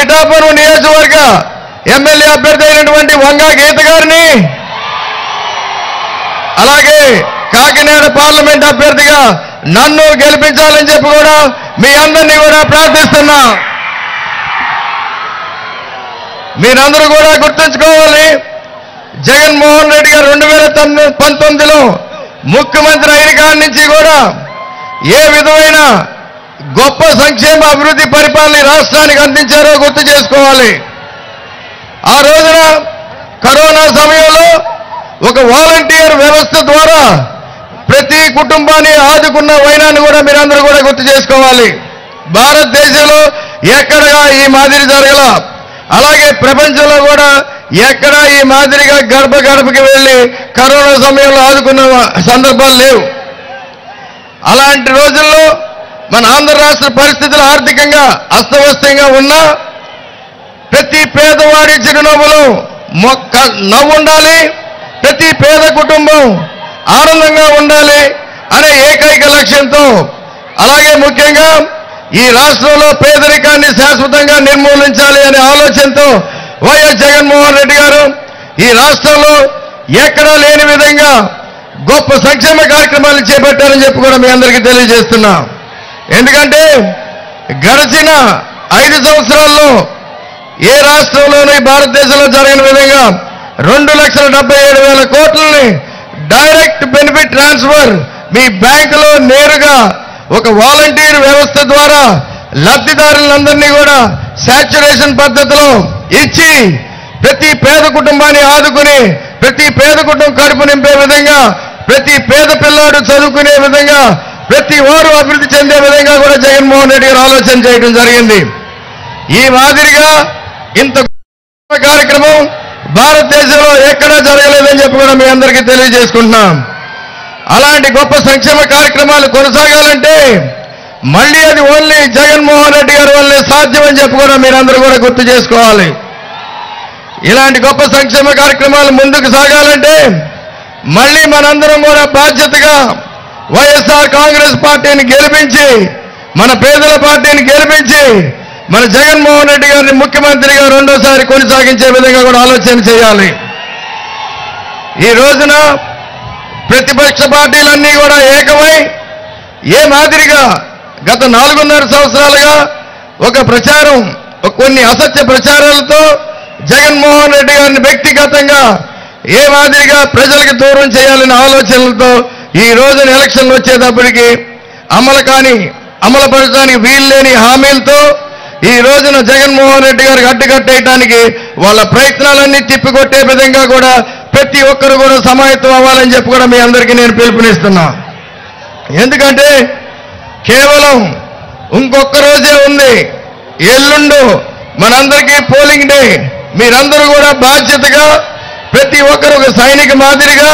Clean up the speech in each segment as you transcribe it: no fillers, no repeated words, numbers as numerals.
పిఠాపురం నియోజకవర్గ ఎమ్మెల్యే అభ్యర్థి అయినటువంటి వంగా గీత గారిని, అలాగే కాకినాడ పార్లమెంట్ అభ్యర్థిగా నన్ను గెలిపించాలని చెప్పి కూడా మీ అందరినీ కూడా ప్రార్థిస్తున్నా. మీరందరూ కూడా గుర్తుంచుకోవాలి, జగన్మోహన్ రెడ్డి గారు 2019లో ముఖ్యమంత్రి అయిన కాడి నుంచి కూడా ఏ విధమైన గొప్ప సంక్షేమ అభివృద్ధి పరిపాలన రాష్ట్రానికి అందించారో గుర్తు చేసుకోవాలి. ఆ రోజున కరోనా సమయంలో ఒక వాలంటీర్ వ్యవస్థ ద్వారా ప్రతి కుటుంబాన్ని ఆదుకున్న వైనాన్ని కూడా మీరందరూ కూడా గుర్తు చేసుకోవాలి. భారతదేశంలో ఎక్కడగా ఈ మాదిరి జరగల, అలాగే ప్రపంచంలో కూడా ఎక్కడా ఈ మాదిరిగా గడప గడపకి వెళ్ళి కరోనా సమయంలో ఆదుకున్న సందర్భాలు లేవు. అలాంటి రోజుల్లో మన ఆంధ్ర రాష్ట్ర పరిస్థితులు ఆర్థికంగా అస్తవ్యస్తంగా ఉన్నా ప్రతి పేదవాడి చిరునవ్వులో నవ్వు ఉండాలి, ప్రతి పేద కుటుంబం ఆనందంగా ఉండాలి అనే ఏకైక లక్ష్యంతో, అలాగే ముఖ్యంగా ఈ రాష్ట్రంలో పేదరికాన్ని శాశ్వతంగా నిర్మూలించాలి అనే ఆలోచనతో వైఎస్ జగన్మోహన్ రెడ్డి గారు ఈ రాష్ట్రంలో ఎక్కడా లేని విధంగా గొప్ప సంక్షేమ కార్యక్రమాలు చేపట్టారని చెప్పి కూడా మీ అందరికీ తెలియజేస్తున్నా. ఎందుకంటే గడిచిన 5 సంవత్సరాల్లో ఏ రాష్ట్రంలోనూ భారతదేశంలో జరిగిన విధంగా 2,77,000 కోట్లని డైరెక్ట్ బెనిఫిట్ ట్రాన్స్ఫర్ మీ బ్యాంకులో నేరుగా ఒక వాలంటీర్ వ్యవస్థ ద్వారా లబ్ధిదారులందరినీ కూడా శాచ్యురేషన్ పద్ధతిలో ఇచ్చి ప్రతి పేద కుటుంబాన్ని ఆదుకుని ప్రతి పేద కుటుంబం కడుపు నింపే విధంగా, ప్రతి పేద పిల్లాడు చదువుకునే విధంగా, ప్రతి వారు అభివృద్ధి చెందే విధంగా కూడా జగన్మోహన్ రెడ్డి గారు ఆలోచన చేయడం జరిగింది. ఈ మాదిరిగా ఇంత కార్యక్రమం భారతదేశంలో ఎక్కడా జరగలేదని చెప్పి కూడా మీ అందరికీ తెలియజేసుకుంటున్నాం. అలాంటి గొప్ప సంక్షేమ కార్యక్రమాలు కొనసాగాలంటే మళ్ళీ అది ఓన్లీ జగన్మోహన్ రెడ్డి గారి వల్లే సాధ్యమని చెప్పి కూడా మీరందరూ కూడా గుర్తు చేసుకోవాలి. ఇలాంటి గొప్ప సంక్షేమ కార్యక్రమాలు ముందుకు సాగాలంటే మళ్ళీ మనందరం కూడా బాధ్యతగా వైఎస్ఆర్ కాంగ్రెస్ పార్టీని గెలిపించి, మన పేదల పార్టీని గెలిపించి, మన జగన్మోహన్ రెడ్డి గారిని ముఖ్యమంత్రిగా రెండోసారి కొనసాగించే విధంగా కూడా ఆలోచన చేయాలి. ఈ రోజున ప్రతిపక్ష పార్టీలన్నీ కూడా ఏకమై ఏ మాదిరిగా గత 4.5 సంవత్సరాలుగా ఒక ప్రచారం, కొన్ని అసత్య ప్రచారాలతో జగన్మోహన్ రెడ్డి గారిని వ్యక్తిగతంగా ఏ మాదిరిగా ప్రజలకు దూరం చేయాలనే ఆలోచనలతో ఈ రోజున ఎలక్షన్లు వచ్చేటప్పటికి అమలుపరచడానికి వీల్లేని హామీలతో ఈ రోజున జగన్మోహన్ రెడ్డి గారికి అడ్డుకట్టేయడానికి వాళ్ళ ప్రయత్నాలన్నీ తిప్పికొట్టే విధంగా కూడా ప్రతి ఒక్కరు కూడా సమాయత్తం అవ్వాలని చెప్పి కూడా మీ అందరికీ నేను పిలుపునిస్తున్నా. ఎందుకంటే కేవలం ఇంకొక రోజే ఉంది, ఎల్లుండు మనందరికీ పోలింగ్ డే. మీరందరూ కూడా బాధ్యతగా ప్రతి ఒక్కరు ఒక సైనిక మాదిరిగా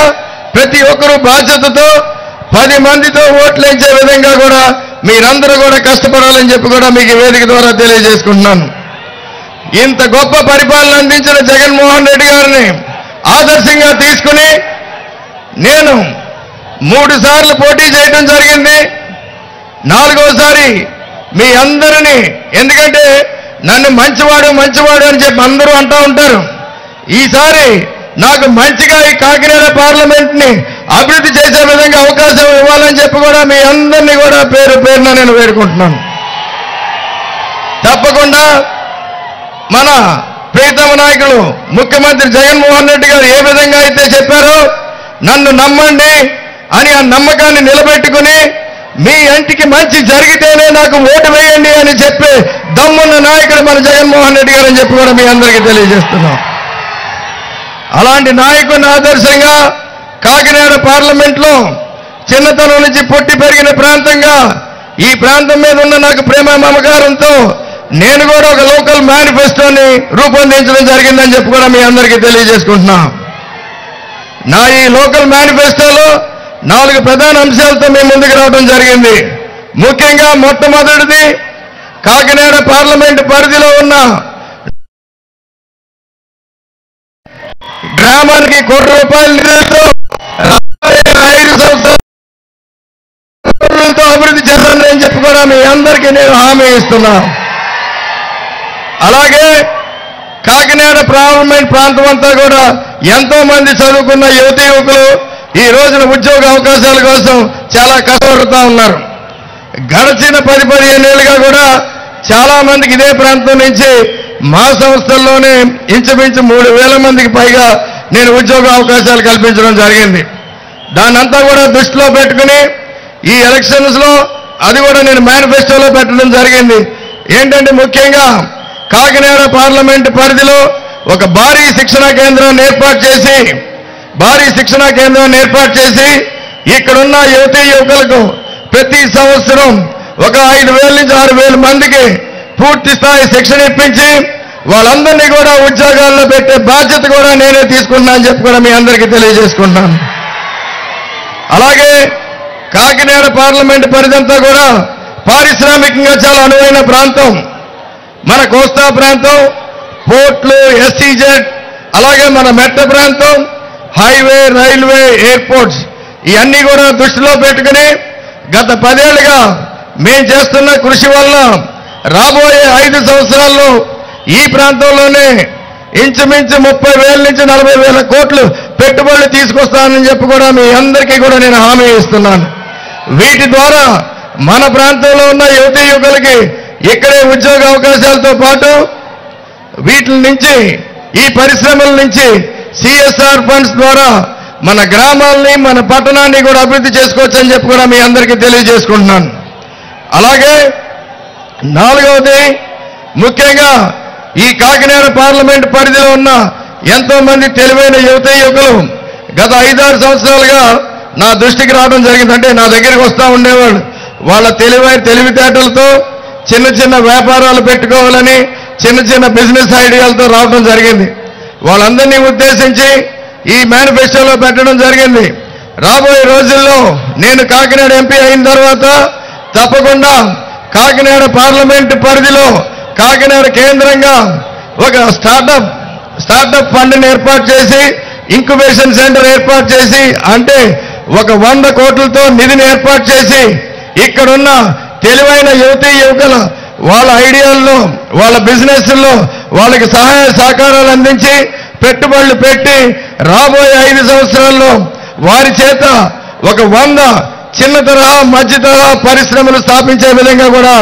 ప్రతి ఒక్కరూ బాధ్యతతో 10 మందితో ఓట్లేంచే విధంగా కూడా మీరందరూ కూడా కష్టపడాలని చెప్పి కూడా మీకు వేదిక ద్వారా తెలియజేసుకుంటున్నాను. ఇంత గొప్ప పరిపాలన అందించిన జగన్మోహన్ రెడ్డి గారిని ఆదర్శంగా తీసుకుని నేను 3 సార్లు పోటీ చేయడం జరిగింది. 4వసారి మీ అందరినీ, ఎందుకంటే నన్ను మంచివాడు అని చెప్పి అందరూ అంటూ ఉంటారు. ఈసారి నాకు మంచిగా ఈ కాకినాడ పార్లమెంట్ని అభివృద్ధి చేసే విధంగా అవకాశం ఇవ్వాలని చెప్పి కూడా మీ అందరినీ కూడా పేరున నేను వేడుకుంటున్నాను. తప్పకుండా మన ప్రియతమ నాయకులు ముఖ్యమంత్రి జగన్మోహన్ రెడ్డి గారు ఏ విధంగా అయితే చెప్పారో నన్ను నమ్మండి అని ఆ నమ్మకాన్ని నిలబెట్టుకుని మీ ఇంటికి మంచి జరిగితేనే నాకు ఓటు వేయండి అని చెప్పి దమ్మున్న నాయకుడు మన జగన్మోహన్ రెడ్డి గారు అని చెప్పి కూడా మీ అందరికీ తెలియజేస్తున్నాం. అలాంటి నాయకుని ఆదర్శంగా కాకినాడ పార్లమెంట్లో చిన్నతనం నుంచి పుట్టి పెరిగిన ప్రాంతంగా ఈ ప్రాంతం మీద ఉన్న నాకు ప్రేమ మమకారంతో నేను కూడా ఒక లోకల్ మేనిఫెస్టోని రూపొందించడం జరిగిందని చెప్పి కూడా మీ అందరికీ తెలియజేసుకుంటున్నా. నా ఈ లోకల్ మేనిఫెస్టోలో 4 ప్రధాన అంశాలతో మీ ముందుకు రావడం జరిగింది. ముఖ్యంగా మొట్టమొదటిది కాకినాడ పార్లమెంటు పరిధిలో ఉన్న గ్రామానికి ₹1 కోటి నిధులతో 5 సంవత్సరాలతో అభివృద్ధి చేస్తానని చెప్పి కూడా మీ అందరికీ నేను హామీ ఇస్తున్నా. అలాగే కాకినాడ పార్లమెంట్ ప్రాంతం అంతా కూడా ఎంతో మంది చదువుకున్న యువతీ యువకులు ఈ రోజున ఉద్యోగ అవకాశాల కోసం చాలా కష్టపడుతూ ఉన్నారు. గడిచిన 10-15 ఏళ్ళుగా కూడా చాలా మందికి ఇదే ప్రాంతం నుంచి మా సంస్థల్లోనే ఇంచుమించు 3,000 మందికి పైగా నేను ఉద్యోగ అవకాశాలు కల్పించడం జరిగింది. దాన్నంతా కూడా దృష్టిలో పెట్టుకుని ఈ ఎలక్షన్స్ లో అది కూడా నేను మేనిఫెస్టోలో పెట్టడం జరిగింది. ఏంటంటే ముఖ్యంగా కాకినాడ పార్లమెంట్ పరిధిలో ఒక భారీ శిక్షణా కేంద్రాన్ని ఏర్పాటు చేసి ఇక్కడున్న యువతీ యువకులకు ప్రతి సంవత్సరం ఒక 5,000 నుంచి 6,000 మందికి పూర్తి స్థాయి శిక్షణ ఇప్పించి వాళ్ళందరినీ కూడా ఉద్యోగాల్లో పెట్టే బాధ్యత కూడా నేనే తీసుకున్నా అని చెప్పి కూడా మీ అందరికీ తెలియజేసుకుంటున్నాను. అలాగే కాకినాడ పార్లమెంట్ పరిధంతా కూడా పారిశ్రామికంగా చాలా అనువైన ప్రాంతం. మన కోస్తా ప్రాంతం, పోర్ట్లు, ఎస్సీజెడ్, అలాగే మన మెట్ట ప్రాంతం, హైవే, రైల్వే, ఎయిర్పోర్ట్స్ ఇవన్నీ కూడా దృష్టిలో పెట్టుకుని గత 10 ఏళ్లుగా మేము చేస్తున్న కృషి వల్ల రాబోయే 5 సంవత్సరాల్లో ఈ ప్రాంతంలోనే ఇంచుమించు 30,000 నుంచి 40,000 కోట్లు పెట్టుబడులు తీసుకొస్తానని చెప్పి కూడా మీ అందరికీ కూడా నేను హామీ ఇస్తున్నాను. వీటి ద్వారా మన ప్రాంతంలో ఉన్న యువతీ యువకులకి ఇక్కడే ఉద్యోగ అవకాశాలతో పాటు వీటి నుంచి ఈ పరిశ్రమల నుంచి సిఎస్ఆర్ ఫండ్స్ ద్వారా మన గ్రామాల్ని మన పట్టణాన్ని కూడా అభివృద్ధి చేసుకోవచ్చని చెప్పి కూడా మీ అందరికీ తెలియజేసుకుంటున్నాను. అలాగే 4వది ముఖ్యంగా ఈ కాకినాడ పార్లమెంట్ పరిధిలో ఉన్న ఎంతో మంది తెలివైన యువతీ యువకులు గత 5-6 సంవత్సరాలుగా నా దృష్టికి రావడం జరిగింది. అంటే నా దగ్గరికి వస్తూ ఉండేవాళ్ళు. వాళ్ళ తెలివితేటలతో చిన్న వ్యాపారాలు పెట్టుకోవాలని చిన్న బిజినెస్ ఐడియాలతో రావడం జరిగింది. వాళ్ళందరినీ ఉద్దేశించి ఈ మేనిఫెస్టోలో పెట్టడం జరిగింది. రాబోయే రోజుల్లో నేను కాకినాడ ఎంపీ అయిన తర్వాత తప్పకుండా కాకినాడ పార్లమెంట్ పరిధిలో కాకినాడ కేంద్రంగా ఒక స్టార్టప్ ఫండ్ని ఏర్పాటు చేసి ఇంక్యుబేషన్ సెంటర్ ఏర్పాటు చేసి అంటే ఒక 100 కోట్లతో నిధిని ఏర్పాటు చేసి ఇక్కడున్న తెలివైన యువతీ యువకుల వాళ్ళ ఐడియాల్లో వాళ్ళ బిజినెస్ల్లో వాళ్ళకి సహాయ సహకారాలు అందించి పెట్టుబడులు పెట్టి రాబోయే 5 సంవత్సరాల్లో వారి చేత ఒక 100 చిన్న తరహా మధ్య తరహా పరిశ్రమలు స్థాపించే విధంగా కూడా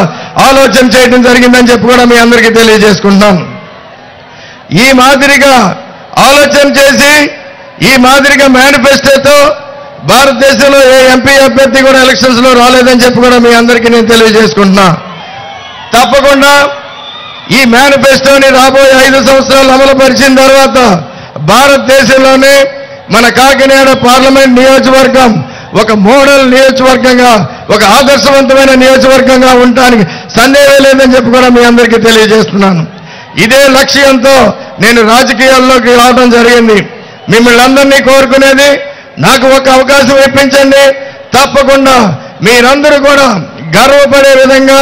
ఆలోచన చేయడం జరిగిందని చెప్పి కూడా మీ అందరికీ తెలియజేసుకుంటున్నాను. ఈ మాదిరిగా ఆలోచన చేసి ఈ మాదిరిగా మేనిఫెస్టోతో భారతదేశంలో ఏ ఎంపీ అభ్యర్థి కూడా ఎలక్షన్స్ లో రాలేదని చెప్పి కూడా మీ అందరికీ నేను తెలియజేసుకుంటున్నా. తప్పకుండా ఈ మేనిఫెస్టోని రాబోయే 5 సంవత్సరాలు అమలు పరిచిన తర్వాత భారతదేశంలోనే మన కాకినాడ పార్లమెంట్ నియోజకవర్గం ఒక మోడల్ నియోజకవర్గంగా ఒక ఆదర్శవంతమైన నియోజకవర్గంగా ఉండటానికి సందేహం లేదని చెప్పి కూడా మీ అందరికీ తెలియజేస్తున్నాను. ఇదే లక్ష్యంతో నేను రాజకీయాల్లోకి రావడం జరిగింది. మిమ్మల్ని అందరినీ కోరుకునేది నాకు ఒక అవకాశం ఇప్పించండి. తప్పకుండా మీరందరూ కూడా గర్వపడే విధంగా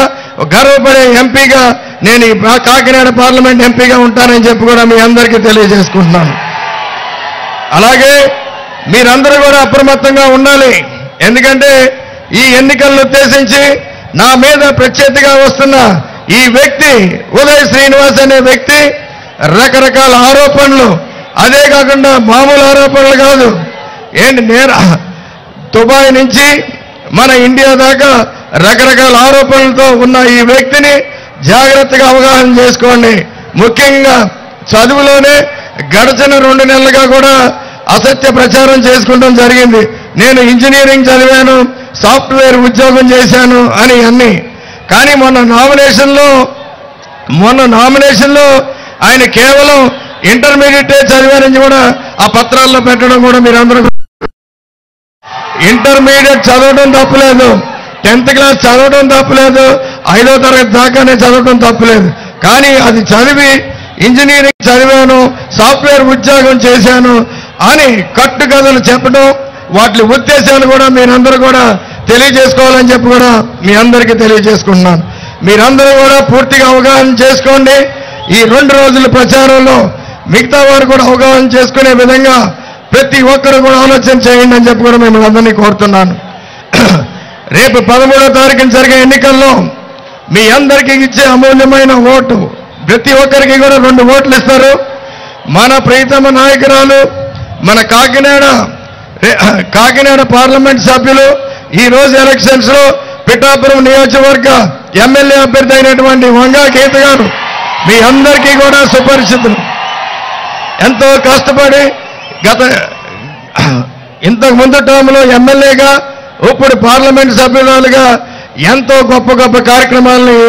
గర్వపడే ఎంపీగా నేను కాకినాడ పార్లమెంట్ ఎంపీగా ఉంటానని చెప్పి కూడా మీ అందరికీ తెలియజేసుకుంటున్నాను. అలాగే మీరందరూ కూడా అప్రమత్తంగా ఉండాలి. ఎందుకంటే ఈ ఎన్నికలను ఉద్దేశించి నా మీద ప్రత్యర్థిగా వస్తున్న ఈ వ్యక్తి ఉదయ్ శ్రీనివాస్ అనే వ్యక్తి రకరకాల ఆరోపణలు, అదే కాకుండా మామూలు ఆరోపణలు కాదు, దుబాయ్ నుంచి మన ఇండియా దాకా రకరకాల ఆరోపణలతో ఉన్న ఈ వ్యక్తిని జాగ్రత్తగా అవగాహన చేసుకోండి. ముఖ్యంగా చదువులోనే గడిచిన 2 నెలలుగా కూడా అసత్య ప్రచారం చేసుకోవడం జరిగింది. నేను ఇంజనీరింగ్ చదివాను, సాఫ్ట్వేర్ ఉద్యోగం చేశాను అని అన్ని. కానీ మొన్న నామినేషన్లో ఆయన కేవలం ఇంటర్మీడియట్ చదివారని కూడా ఆ పత్రాల్లో పెట్టడం కూడా మీరందరూ ఇంటర్మీడియట్ చదవడం తప్పులేదు, 10th క్లాస్ చదవడం తప్పులేదు, 5వ తరగతి దాకానే చదవడం తప్పులేదు. కానీ అది చదివి ఇంజనీరింగ్ చదివాను, సాఫ్ట్వేర్ ఉద్యోగం చేశాను అని కట్టుకథలు చెప్పడం, వాటి ఉద్దేశాలు కూడా మీరందరూ కూడా తెలియజేసుకోవాలని చెప్పి కూడా మీ అందరికీ తెలియజేసుకుంటున్నాను. మీరందరూ కూడా పూర్తిగా అవగాహన చేసుకోండి. ఈ 2 రోజుల ప్రచారంలో మిగతా వారు కూడా అవగాహన చేసుకునే విధంగా ప్రతి ఒక్కరు కూడా ఆలోచన చేయండి అని చెప్పి కూడా మిమ్మల్ని అందరినీ కోరుతున్నాను. రేపు 13వ తారీఖున జరిగే ఎన్నికల్లో మీ అందరికీ ఇచ్చే అమూల్యమైన ఓటు ప్రతి ఒక్కరికి కూడా 2 ఓట్లు ఇస్తారు. మన ప్రీతమ నాయకురాలు మన కాకినాడ పార్లమెంట్ సభ్యులు ఈ రోజు ఎలక్షన్స్ లో పిఠాపురం నియోజకవర్గ ఎమ్మెల్యే అభ్యర్థి అయినటువంటి వంగా గీత గారు మీ అందరికీ కూడా సుపరిచితులు. ఎంతో కష్టపడి ఇంతకు ముందు టర్మ్లో ఎమ్మెల్యేగా ఇప్పుడు పార్లమెంట్ సభ్యురాలుగా ఎంతో గొప్ప గొప్ప కార్యక్రమాలని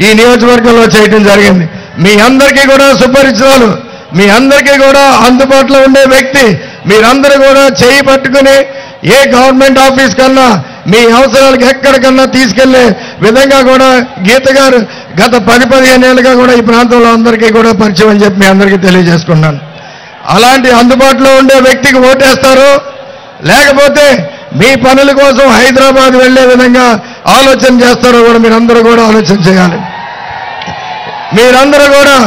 ఈ నియోజకవర్గంలో చేయడం జరిగింది. మీ అందరికీ కూడా సుపరిచితులు, మీ అందరికీ కూడా అందుబాటులో ఉండే వ్యక్తి. మీరందరూ కూడా చేయి పట్టుకుని ఏ గవర్నమెంట్ ఆఫీస్ కన్నా మీ అవసరాలకు ఎక్కడికన్నా తీసుకెళ్లే విధంగా కూడా గీత గారు గత 10-15 ఏళ్ళుగా కూడా ఈ ప్రాంతంలో అందరికీ కూడా పరిచయం అని చెప్పి మీ అందరికీ తెలియజేసుకున్నాను. అలాంటి అందుబాటులో ఉండే వ్యక్తికి ఓటేస్తారు, లేకపోతే మీ పనుల కోసం హైదరాబాద్ వెళ్లే విధంగా ఆలోచన చేస్తారో కూడా మీరందరూ కూడా ఆలోచన చేయాలి. మీరందరూ కూడా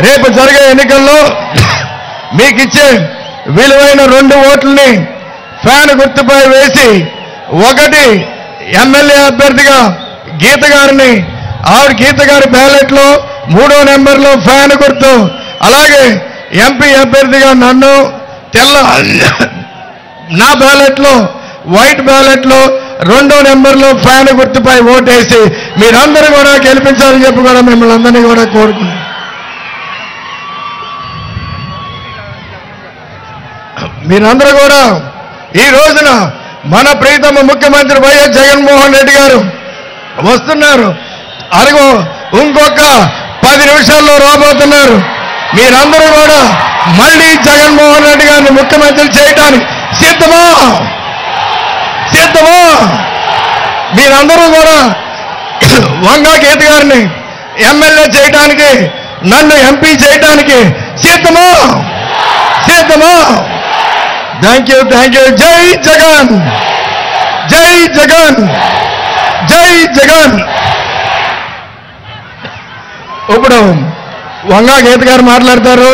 రేపు జరిగే ఎన్నికల్లో మీకు ఇచ్చే విలువైన 2 ఓట్లని ఫ్యాన్ గుర్తుపై వేసి, 1 ఎమ్మెల్యే అభ్యర్థిగా గీత గారిని, ఆవిడ గీత గారి బ్యాలెట్లో 3వ నెంబర్లో ఫ్యాన్ గుర్తు, అలాగే ఎంపీ అభ్యర్థిగా నన్ను నా బ్యాలెట్లో వైట్ బ్యాలెట్లో 2వ నెంబర్లో ఫ్యాన్ గుర్తుపై ఓటేసి మీరందరూ కూడా గెలిపించాలని చెప్పి కూడా మిమ్మల్ని అందరినీ కూడా కోరుకుంటున్నాను. మీరందరూ కూడా ఈ రోజున మన ప్రీతమ ముఖ్యమంత్రి వైఎస్ జగన్మోహన్ రెడ్డి గారు వస్తున్నారు. అదిగో ఇంకొక 10 నిమిషాల్లో రాబోతున్నారు. మీరందరూ కూడా మళ్ళీ జగన్మోహన్ రెడ్డి గారిని ముఖ్యమంత్రి చేయడానికి సిద్ధమా? మీరందరూ కూడా వంగా గీత గారిని ఎమ్మెల్యే చేయడానికి, నన్ను ఎంపీ చేయడానికి సిద్ధమా? Thank you. జై జగన్, జై జగన్, జై జగన్. ఇప్పుడు వంగా గీత గారు మాట్లాడతారు.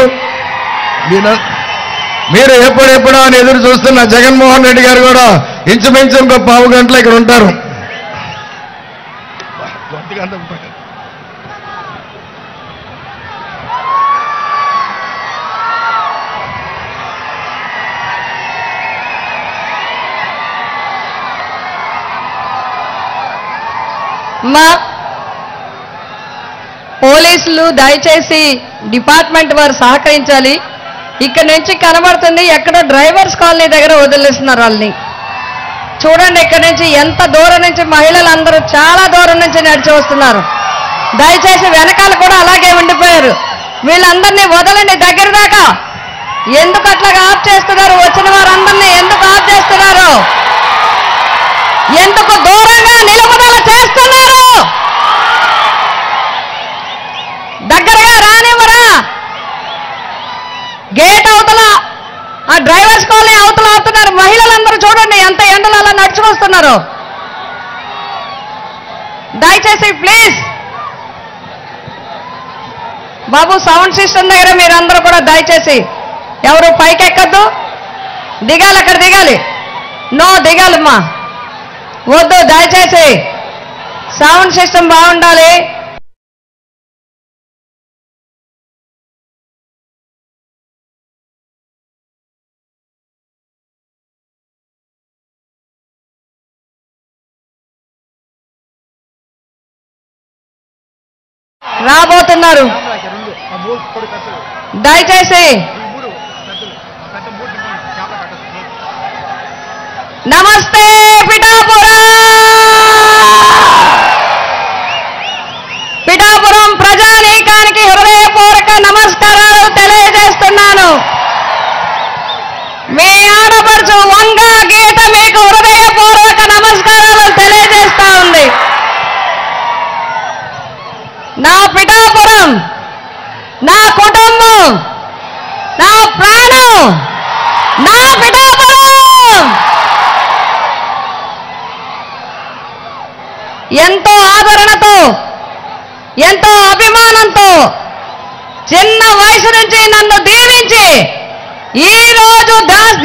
మీరు ఎప్పుడెప్పుడు అని ఎదురు చూస్తున్న జగన్మోహన్ రెడ్డి గారు కూడా ఇంచుమించు ఇంకో 15 గంటలు ఇక్కడ ఉంటారు. పోలీసులు దయచేసి డిపార్ట్మెంట్ వారు సహకరించాలి. ఇక్కడ నుంచి కనబడుతుంది ఎక్కడో డ్రైవర్స్ కాలనీ దగ్గర వదిలేస్తున్నారు వాళ్ళని. చూడండి ఇక్కడ నుంచి ఎంత దూరం నుంచి మహిళలందరూ చాలా దూరం నుంచి నడిచి వస్తున్నారు. దయచేసి వెనకాల కూడా అలాగే ఉండిపోయారు. వీళ్ళందరినీ వదలండి దగ్గర దాకా. ఎందుకు అట్లాగా ఆఫ్ చేస్తున్నారు? వచ్చిన వారందరినీ ఎందుకు ఆఫ్ చేస్తున్నారు? ఎందుకు దూరంగా నిలుపుదల చేస్తున్నారు? దగ్గరగా రానివ్వరా? గేట్ అవతల ఆ డ్రైవర్స్ కాలనీ అవతల ఆపుతున్నారు. మహిళలందరూ చూడండి ఎంత ఎండలు అలా నడుచుకొస్తున్నారు. దయచేసి ప్లీజ్ బాబు సౌండ్ సిస్టమ్ దగ్గర మీరందరూ కూడా దయచేసి ఎవరు పైకి ఎక్కద్దు. దిగాలి, అక్కడ దిగాలి. నో దిగాలమ్మా, వద్దు. దయచేసి సౌండ్ సిస్టమ్ బాగుండాలి. రాబోతున్నారు. దయచేసి నమస్తే పిఠాపురం ప్రజానీకానికి హృదయపూర్వక నమస్కారాలు తెలియజేస్తున్నాను. మీ ఆడపడుచు వంగా గీత మీకు హృదయపూర్వక నమస్కారాలు తెలియజేస్తా ఉంది. నా పిఠాపురం, నా కుటుంబం, నా ప్రాణం, నా పిఠాపురం. ఎంతో ఆదరణతో, ఎంతో అభిమానంతో చిన్న వయసు నుంచి నన్ను దీవించి ఈ రోజు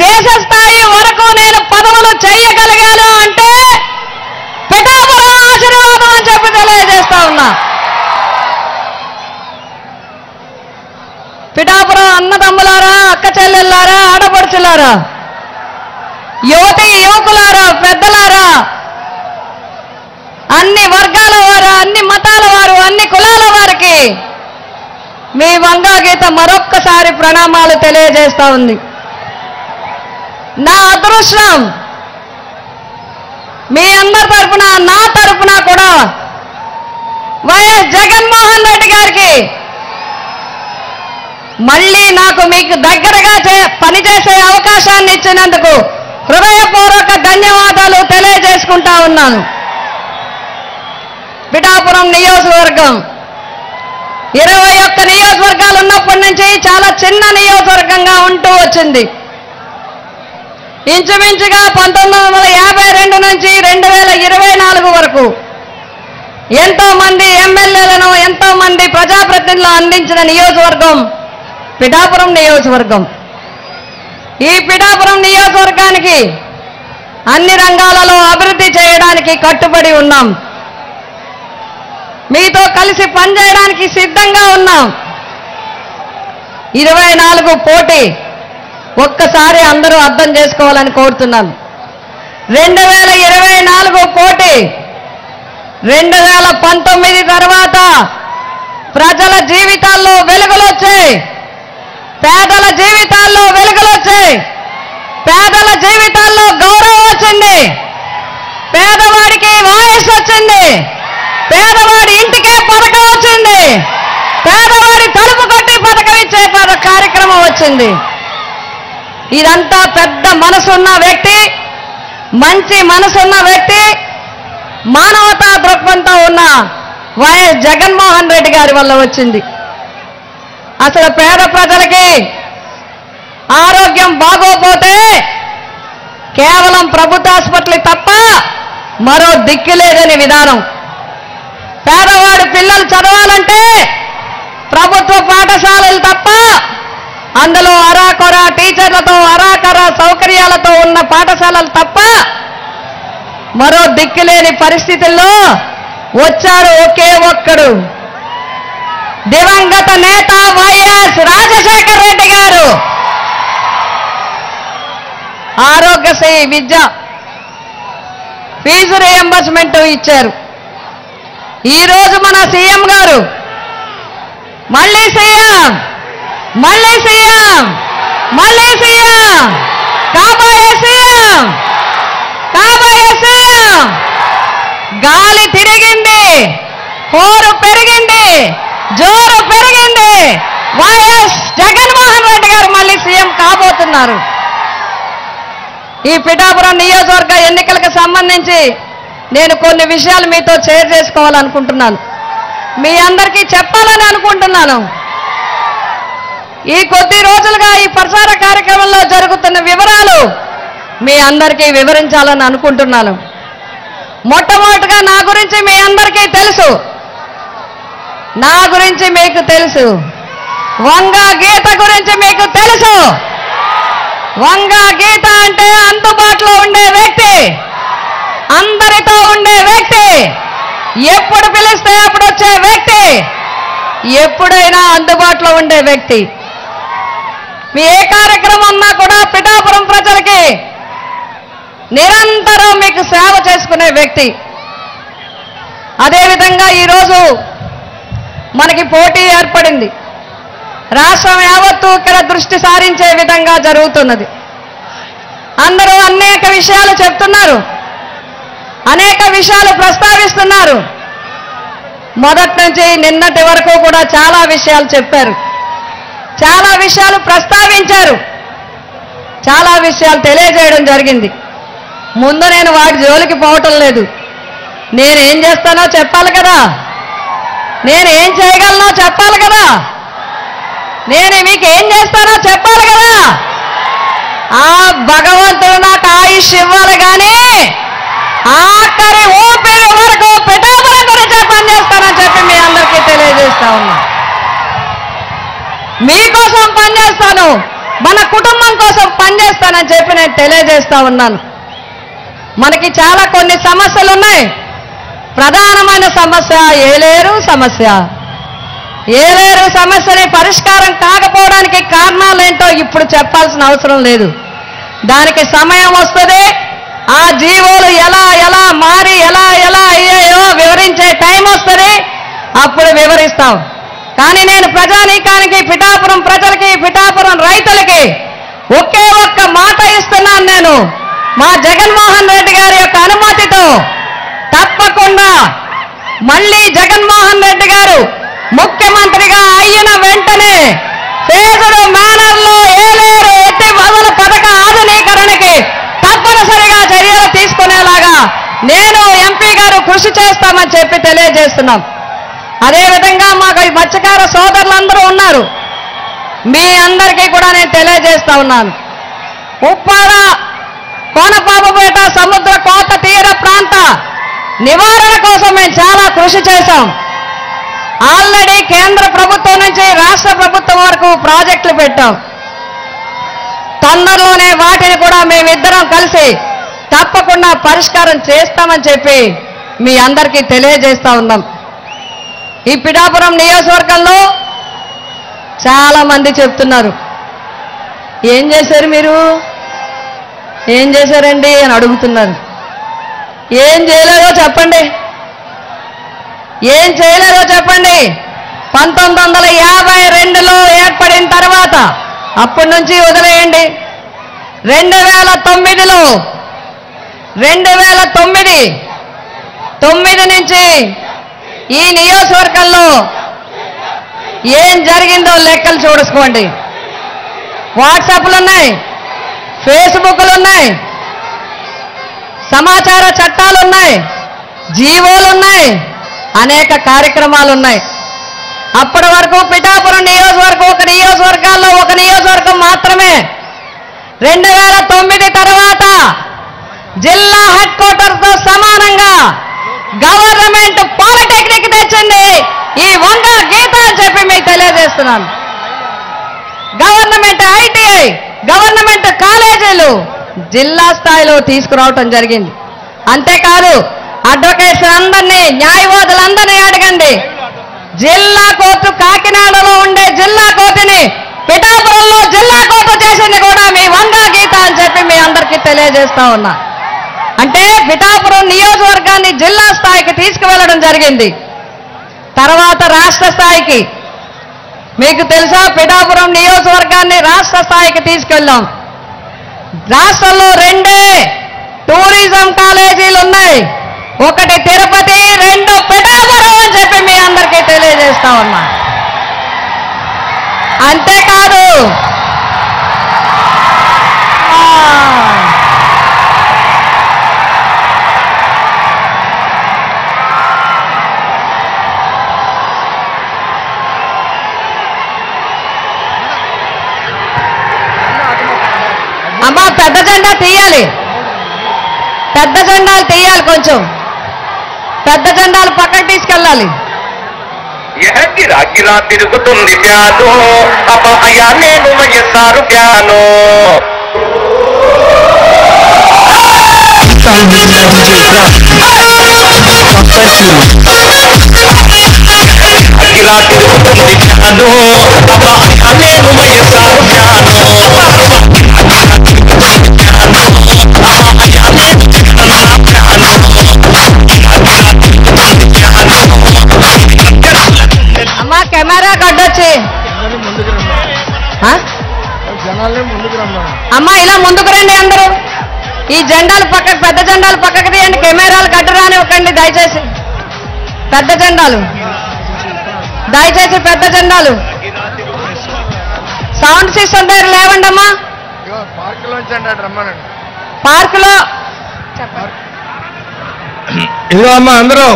దేశ స్థాయి వరకు నేను పదవులు చేయగలిగాను అంటే పిఠాపురం ఆశీర్వాదం అని చెప్పి తెలియజేస్తా ఉన్నా. పిఠాపురం అన్నదమ్ములారా, అక్క చెల్లెళ్ళారా, ఆడపడుచులారా, యువతి యువకులారా, పెద్దలారా, అన్ని వర్గాల వారు, అన్ని మతాల వారు, అన్ని కులాల వారికి మీ వంగా గీత మరొక్కసారి ప్రణామాలు తెలియజేస్తా ఉంది. నా అదృష్టం మీ అందరి తరఫున, నా తరఫున కూడా వైఎస్ జగన్మోహన్ రెడ్డి గారికి మళ్ళీ నాకు మీకు దగ్గరగా పనిచేసే అవకాశాన్ని ఇచ్చినందుకు హృదయపూర్వక ధన్యవాదాలు తెలియజేసుకుంటా ఉన్నాను. పిఠాపురం నియోజకవర్గం 21 నియోజకవర్గాలు ఉన్నప్పటి నుంచి చాలా చిన్న నియోజకవర్గంగా ఉంటూ వచ్చింది. ఇంచుమించుగా 1952 నుంచి 2024 వరకు ఎంతో మంది ఎమ్మెల్యేలను, ఎంతో మంది ప్రజాప్రతినిధులను అందించిన నియోజకవర్గం పిఠాపురం నియోజకవర్గం. ఈ పిఠాపురం నియోజకవర్గానికి అన్ని రంగాలలో అభివృద్ధి చేయడానికి కట్టుబడి ఉన్నాం. మీతో కలిసి పనిచేయడానికి సిద్ధంగా ఉన్నాం. 24 పోటీ ఒక్కసారి అందరూ అర్థం చేసుకోవాలని కోరుతున్నాను. 2024 పోటీ 2019 తర్వాత ప్రజల జీవితాల్లో వెలుగులొచ్చాయి, పేదల జీవితాల్లో వెలుగులొచ్చాయి, పేదల జీవితాల్లో గౌరవం వచ్చింది, పేదవాడికి వాయిస్ వచ్చింది, పేదవాడి ఇంటికే పథకం వచ్చింది, పేదవాడి తలుపు కొట్టి పథకం ఇచ్చే కార్యక్రమం వచ్చింది. ఇదంతా పెద్ద మనసున్న వ్యక్తి, మంచి మనసున్న వ్యక్తి, మానవతా దృక్పథంతో ఉన్న వైఎస్ జగన్మోహన్ రెడ్డి గారి వల్ల వచ్చింది. అసలు పేద ప్రజలకి ఆరోగ్యం బాగోపోతే కేవలం ప్రభుత్వ ఆసుపత్రులు తప్ప మరో దిక్కు లేదని విధానం. పేదవాడి పిల్లలు చదవాలంటే ప్రభుత్వ పాఠశాలలు తప్ప, అందులో అరాకొర టీచర్లతో, అరాకొర సౌకర్యాలతో ఉన్న పాఠశాలలు తప్ప మరో దిక్కులేని పరిస్థితుల్లో వచ్చారు ఒకే ఒక్కడు, దివంగత నేత వైఎస్ రాజశేఖర రెడ్డి గారు. ఆరోగ్యశ్రీ విద్య ఫీజు రియంబర్స్మెంట్ ఇచ్చారు. ఈరోజు మన సీఎం గారు మళ్ళీ సీఎం, మళ్ళీ సీఎం, మళ్ళీ సీఎం, కాబోయే సీఎం, కాబోయే సీఎం. గాలి తిరిగింది, హోరు పెరిగింది, జోరు పెరిగింది. వైఎస్ జగన్మోహన్ రెడ్డి గారు మళ్ళీ సీఎం కాబోతున్నారు. ఈ పిఠాపురం నియోజకవర్గ ఎన్నికలకు సంబంధించి నేను కొన్ని విషయాలు మీతో షేర్ చేసుకోవాలనుకుంటున్నాను, మీ అందరికీ చెప్పాలని అనుకుంటున్నాను. ఈ కొద్ది రోజులుగా ఈ ప్రచార కార్యక్రమంలో జరుగుతున్న వివరాలు మీ అందరికీ వివరించాలని అనుకుంటున్నాను. మొట్టమొదటిగా నా గురించి మీ అందరికీ తెలుసు, నా గురించి మీకు తెలుసు, వంగా గీత గురించి మీకు తెలుసు. వంగా గీత అంటే అందుబాటులో ఉండే వ్యక్తి, అందరితో ఉండే వ్యక్తి, ఎప్పుడు పిలిస్తే అప్పుడు వచ్చే వ్యక్తి, ఎప్పుడైనా అందుబాటులో ఉండే వ్యక్తి. మీ ఏ కార్యక్రమం ఉన్నా కూడా పిఠాపురం ప్రజలకి నిరంతరం మీకు సేవ చేసుకునే వ్యక్తి. అదేవిధంగా ఈరోజు మనకి పోటీ ఏర్పడింది. రాష్ట్రం యావత్తూ ఇక్కడ దృష్టి సారించే విధంగా జరుగుతున్నది. అందరూ అనేక విషయాలు చెప్తున్నారు, అనేక విషయాలు ప్రస్తావిస్తున్నారు. మొదటి నుంచి నిన్నటి వరకు కూడా చాలా విషయాలు చెప్పారు, చాలా విషయాలు ప్రస్తావించారు, చాలా విషయాలు తెలియజేయడం జరిగింది. ముందు నేను వాటి జోలికి పోవటం లేదు. నేనేం చేస్తానో చెప్పాలి కదా, నేనేం చేయగలనో చెప్పాలి కదా, నేను మీకు ఏం చేస్తానో చెప్పాలి కదా. ఆ భగవంతుడు నాకు ఆయుష్ ఇవ్వాలి కానీ ఆఖరి ఊపిరి వరకు పిఠాపురం గురించే పనిచేస్తానని చెప్పి మీ అందరికీ తెలియజేస్తా ఉన్నా. మీకోసం పనిచేస్తాను, మన కుటుంబం కోసం పనిచేస్తానని చెప్పి నేను తెలియజేస్తా ఉన్నాను. మనకి చాలా కొన్ని సమస్యలు ఉన్నాయి. ప్రధానమైన సమస్య ఏలేరు సమస్య. ఏలేరు సమస్యని పరిష్కారం కాకపోవడానికి ఇప్పుడు చెప్పాల్సిన అవసరం లేదు. దానికి సమయం వస్తుంది. ఆ జీవోలు ఎలా ఎలా మారి ఎలా ఎలా అయ్యాయో వివరించే టైం వస్తుంది. అప్పుడు వివరిస్తాం. కానీ నేను ప్రజానీకానికి, పిఠాపురం ప్రజలకి, పిఠాపురం రైతులకి ఒకే ఒక్క మాట ఇస్తున్నాను. నేను మా జగన్మోహన్ రెడ్డి గారి యొక్క అనుమతితో తప్పకుండా మళ్ళీ జగన్మోహన్ రెడ్డి గారు ముఖ్యమంత్రిగా అయిన వెంటనే ఫేజుడు మేనర్లో ఏలేరు ఎత్తి మొదలు పథక ఆధునీకరణకి తప్పనిసరిగా చర్యలు తీసుకునేలాగా నేను ఎంపీ గారు కృషి చేస్తామని చెప్పి తెలియజేస్తున్నాం. అదేవిధంగా మాకు ఈ మత్స్యకార సోదరులందరూ ఉన్నారు. మీ అందరికీ కూడా నేను తెలియజేస్తా ఉన్నాను. ఉప్పాడ, కోనపాపపేట సముద్ర కోత తీర ప్రాంత నివారణ కోసం మేము చాలా కృషి చేశాం. ఆల్రెడీ కేంద్ర ప్రభుత్వం నుంచి రాష్ట్ర ప్రభుత్వం వరకు ప్రాజెక్టులు పెట్టాం. తొందరలోనే వాటిని కూడా మేమిద్దరం కలిసి తప్పకుండా పరిష్కారం చేస్తామని చెప్పి మీ అందరికీ తెలియజేస్తా ఉన్నాం. ఈ పిఠాపురం నియోజకవర్గంలో చాలా మంది చెప్తున్నారు, ఏం చేశారు మీరు, ఏం చేశారండి అని అడుగుతున్నారు. ఏం చేయలేదో చెప్పండి, ఏం చేయలేదో చెప్పండి. 1952లో ఏర్పడిన తర్వాత అప్పటి నుంచి వదిలేయండి. 2009లో 2009 నుంచి ఈ నియోజకవర్గంలో ఏం జరిగిందో లెక్కలు చూసుకోండి. వాట్సాప్లు ఉన్నాయి, ఫేస్బుక్లు ఉన్నాయి, సమాచార చట్టాలు ఉన్నాయి, జీవోలు ఉన్నాయి, అనేక కార్యక్రమాలు ఉన్నాయి. అప్పటి వరకు పిఠాపురం నియోజకవర్గం ఒక నియోజకవర్గం మాత్రమే. 2009 తర్వాత జిల్లా హెడ్ క్వార్టర్తో సమానంగా గవర్నమెంట్ పాలిటెక్నిక్ తెచ్చింది ఈ వంగ గీత అని చెప్పి మీకు తెలియజేస్తున్నాను. గవర్నమెంట్ ఐటీఐ, గవర్నమెంట్ కాలేజీలు జిల్లా స్థాయిలో తీసుకురావటం జరిగింది. అంతేకాదు అడ్వకేట్స్ అందరినీ, న్యాయవాదులందరినీ అడగండి. జిల్లా కోర్టు కాకినాడలో ఉండే జిల్లా కోర్టుని పిఠాపురంలో జిల్లా కోర్టు చేసింది కూడా మీ వంగా గీత అని చెప్పి మీ అందరికీ తెలియజేస్తా ఉన్నా. అంటే పిఠాపురం నియోజకవర్గాన్ని జిల్లా స్థాయికి తీసుకువెళ్ళడం జరిగింది. తర్వాత రాష్ట్ర స్థాయికి, మీకు తెలుసా, పిఠాపురం నియోజకవర్గాన్ని రాష్ట్ర స్థాయికి తీసుకెళ్ళాం. రాష్ట్రంలో 2 టూరిజం కాలేజీలు ఉన్నాయి. ఒకటి తిరుపతి, 2 పిఠాపురం అని చెప్పి మీ అందరికీ తెలియజేస్తా ఉన్నా. అంతేకాదు అమ్మా పెద్ద జెండా తీయాలి, పెద్ద జెండాలు తీయాలి, కొంచెం పెద్ద జెండాలు పక్కకు తీసుకెళ్ళాలి. గిరా గిరా తిరుగుతుంది ప్యాను, అబ్బాయా నేను వయస్సారు ప్యాను. గిరా తిరుగుతుంది ప్యాను, అబ్బాయా నేను వయస్సారు ప్యాను. అమ్మా కెమెరా కట్టొచ్చి అమ్మా ఇలా ముందుకు రండి అందరూ. ఈ జెండాలు పక్కకు, పెద్ద జెండాలు పక్కకు తీయండి. కెమెరాలు కట్టరాని ఒకండి దయచేసి. పెద్ద జెండాలు దయచేసి, పెద్ద జెండాలు. సౌండ్ సిస్టమ్ దగ్గర లేవండి అమ్మా. పార్కులో ఇదిగో అమ్మా, అందరూ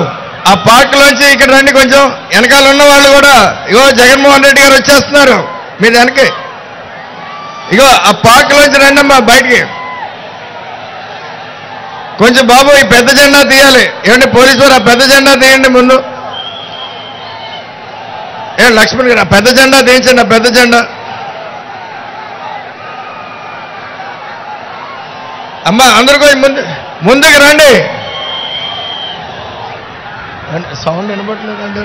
ఆ పార్కులోంచి ఇక్కడ రండి. కొంచెం వెనకాల ఉన్న వాళ్ళు కూడా, ఇగో జగన్మోహన్ రెడ్డి గారు వచ్చేస్తున్నారు మీరు వెనక్కి. ఇగో ఆ పార్కులోంచి రండి అమ్మా బయటికి. కొంచెం బాబు ఈ పెద్ద జెండా తీయాలి. ఏమండి పోలీసు వారు, ఆ పెద్ద జెండా తీయండి ముందు. లక్ష్మణ్ గారు ఆ పెద్ద జెండా తీయించండి, ఆ పెద్ద జెండా. అమ్మా అందరూ కొంచెం ముందుకు రండి. సౌండ్ వినబట్టలేదండి.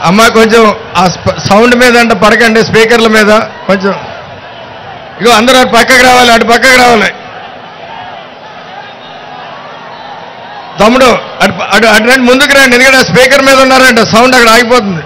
అమ్మ కొంచెం ఆ సౌండ్ మీద అంటే పడకండి, స్పీకర్ల మీద కొంచెం. ఇగో అందరూ అటు పక్కకు రావాలి, అటు పక్కకు రావాలి. తమ్ముడు అటు అటు అటు రండి, ముందుకు రండి, ఎందుకంటే స్పీకర్ మీద ఉన్నారంటే సౌండ్ అక్కడ ఆగిపోతుంది.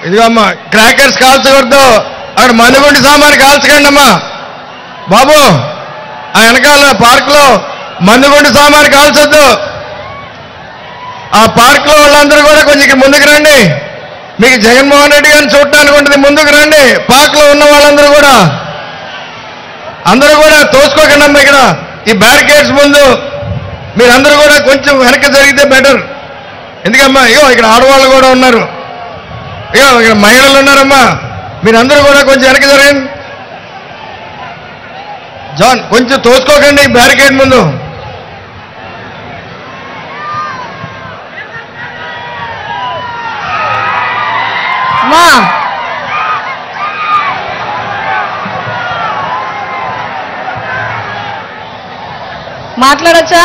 ఇదిగో అమ్మా, క్రాకర్స్ కాల్చకూడదు, అక్కడ మందుగుండి సామాను కాల్చకండి అమ్మా బాబు. ఆ వెనకాల పార్క్లో మందుగుండి సామాను కాల్చొద్దు. ఆ పార్క్లో వాళ్ళందరూ కూడా కొంచెం ముందుకు రండి. మీకు జగన్మోహన్ రెడ్డి గారిని చూడటానికి ఉంటుంది, ముందుకు రండి. పార్క్లో ఉన్న వాళ్ళందరూ కూడా అందరూ కూడా తోసుకోకండి అమ్మా. ఇక్కడ ఈ బ్యారికేడ్స్ ముందు మీరందరూ కూడా కొంచెం వెనక్కి జరిగితే బెటర్. ఎందుకమ్మా, ఇగో ఇక్కడ ఆడవాళ్ళు కూడా ఉన్నారు, ఇగో ఇక్కడ మహిళలు ఉన్నారమ్మా. మీరందరూ కూడా కొంచెం వెనక్కి జరగండి. జాన్ కొంచెం తోసుకోకండి బ్యారికేడ్ ముందు. మాట్లాడచ్చా?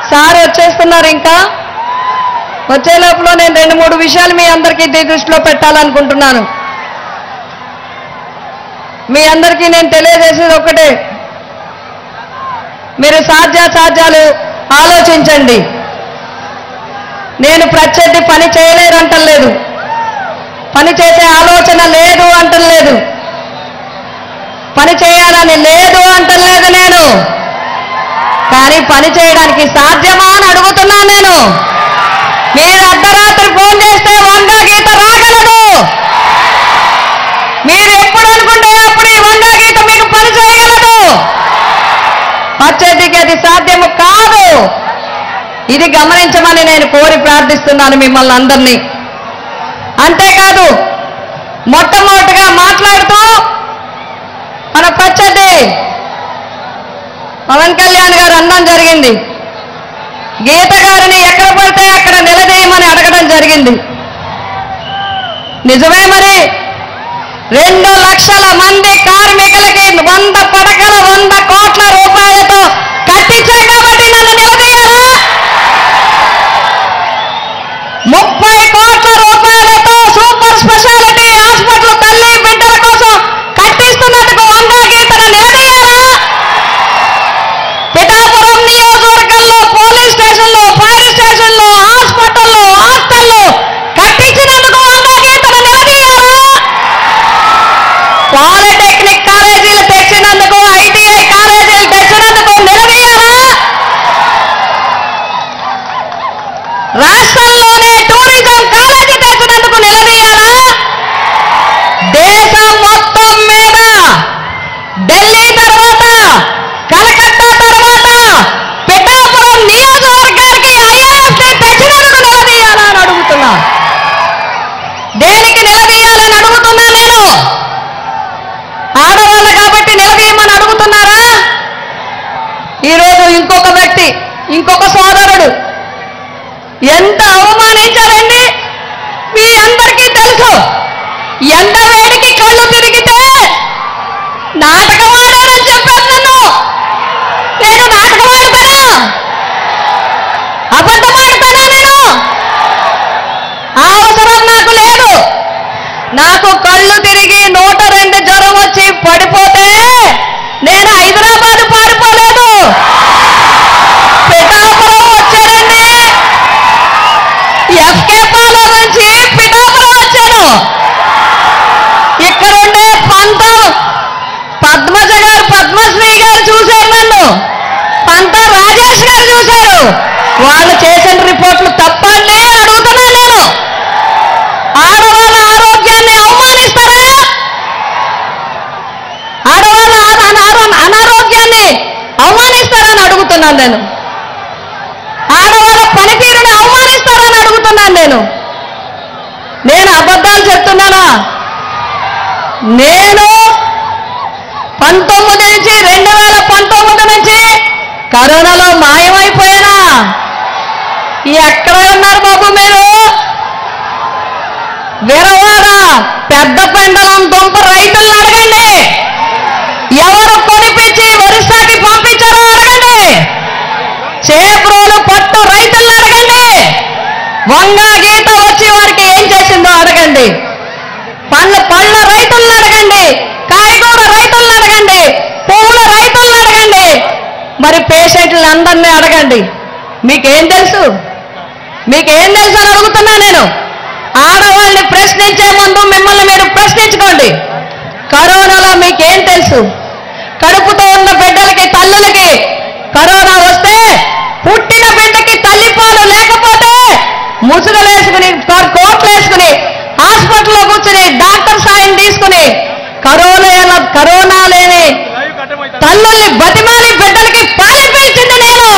సార్ వచ్చేస్తున్నారు. ఇంకా వచ్చే లోపల నేను 2-3 విషయాలు మీ అందరికీ దృష్టిలో పెట్టాలనుకుంటున్నాను. మీ అందరికీ నేను తెలియజేసేది ఒకటే, మీరు సాధ్యాసాధ్యాలు ఆలోచించండి. నేను ప్రత్యర్థి పని చేయలేరంటలేదు, పని చేసే ఆలోచన లేదు అంటలేదు, పని చేయాలని లేదు అంటలేదు నేను. కానీ పని చేయడానికి సాధ్యమా అని అడుగుతున్నాను నేను. మీరు అర్ధరాత్రి ఫోన్ చేస్తే 100 గీత రాగలదు. మీరు ఎప్పుడు అనుకుంటే అప్పుడు ఈ 100 గీత మీకు పని చేయగలదు. ప్రత్యర్థికి అది సాధ్యము కాదు. ఇది గమనించమని నేను కోరి ప్రార్థిస్తున్నాను మిమ్మల్ని అందరినీ. అంతేకాదు, మొట్టమొదటిగా మాట్లాడుతూ మన ప్రత్యర్థి పవన్ కళ్యాణ్ గారు అనడం జరిగింది, గీత గారిని ఎక్కడ పడితే అక్కడ నిలదీయమని అడగడం జరిగింది. నిజమే, మరి 2 లక్షల మంది కార్మికులకి 100 పడకల 100 కోట్ల రూపాయలతో కట్టించాం కాబట్టి నన్ను నిలదీయాలా? 30 కోట్ల రూపాయలతో సూపర్ స్పెషాలిటీ హాస్పిటల్ తల్లి బిడ్డల కోసం కట్టిస్తున్నందుకు వంగా గీతను నిలదీయాలా? పిఠాపురం నియోజకవర్గంలో పోలీస్ స్టేషన్లు, ఫైర్ స్టేషన్లు, హాస్పిటల్లు, హాస్టల్లు కట్టించినందుకు వంగా గీతను నిలదీయాలా? పాలిటెక్నిక్ కాలేజీలు తెచ్చినందుకు, ఐటీఐ కాలేజీలు తెచ్చినందుకు నిలదీయాలా? రాష్ట్రంలోనే టూరిజం కాలేజీ తెచ్చినందుకు నిలదీయాలా? దేశం మొత్తం మీద ఢిల్లీ తర్వాత, కలకత్తా తర్వాత పిఠాపురం నియోజకవర్గానికి ఐఎఫ్టీ తెచ్చినందుకు నిలదీయాలా అని అడుగుతున్నా. దేనికి నిలదీయాలని అడుగుతున్నా నేను? ఆడవాళ్ళు కాబట్టి నిలదీయమని అడుగుతున్నారా? ఈరోజు ఇంకొక వ్యక్తి, ఇంకొక సోదరుడు ఎంత అవమానించారండి మీ అందరికీ తెలుసు. ఎంత వేడికి కళ్ళు తిరిగితే నాటకం ఆడానని చెప్పాను నన్ను. నేను నాటకం ఆడతానా? అబద్ధం ఆడతానా నేను? ఆ అవసరం నాకు లేదు. నాకు కళ్ళు తిరిగి 102 జ్వరం వచ్చి పడిపోతే నేను హైదరాబాద్ పారిపోలేదు, పిఠాపురం వచ్చానండి. ఎఫ్కే పాలో నుంచి పిఠాపురం వచ్చాను. ఇక్కడుండే పంతం పద్మజ గారు, పద్మశ్రీ గారు చూశారు నన్ను, పంతం రాజేష్ గారు చూశారు. వాళ్ళు చేసిన రిపోర్ట్లు తప్పండి అడుగుతున్నాను నేను. ఆడవాళ్ళ ఆరోగ్యాన్ని అవమానిస్తారా? ఆడవాళ్ళ అనారోగ్యాన్ని అవమానిస్తారని అడుగుతున్నాను నేను. ఆడవాళ్ళ పనితీరుని అవమానిస్తారని అడుగుతున్నాను నేను. నేను అబద్ధాలు చెప్తున్నానా? నేను 2019 నుంచి కరోనాలో మాయమైపోయానా? ఎక్కడ ఉన్నారు బాబు మీరు? విరవాడ పెద్ద పెండలం దుంప రైతులను అడగండి. ఎవరు కొనిపించి ఒరిస్సాకి పంపించారో అడగండి. చేబ్రోలు పట్టు రైతులను అడగండి. వంగా గీత వచ్చి వారికి ఏం చేసిందో అడగండి. పళ్ళ రైతులను అడగండి. కాయగూర రైతులను అడగండి. పువ్వుల రైతులను అడగండి. మరి పేషెంట్లను అందరినీ అడగండి. మీకేం తెలుసు? మీకేం తెలుసు అని అడుగుతున్నా నేను. ఆడవాళ్ళని ప్రశ్నించే ముందు మిమ్మల్ని మీరు ప్రశ్నించుకోండి. కరోనాలో మీకేం తెలుసు? కడుపుతో ఉన్న బిడ్డలకి, తల్లులకి కరోనా వస్తే పుట్టిన బిడ్డకి తల్లిపాలు లేకపోతే ముసుగులేసుకుని, కోట్లేసుకుని హాస్పిటల్లో కూర్చుని డాక్టర్ సాయం తీసుకుని కరోనా లేని తల్లుల్ని బతిమాలి బిడ్డలకి పాలిపించింది నేను.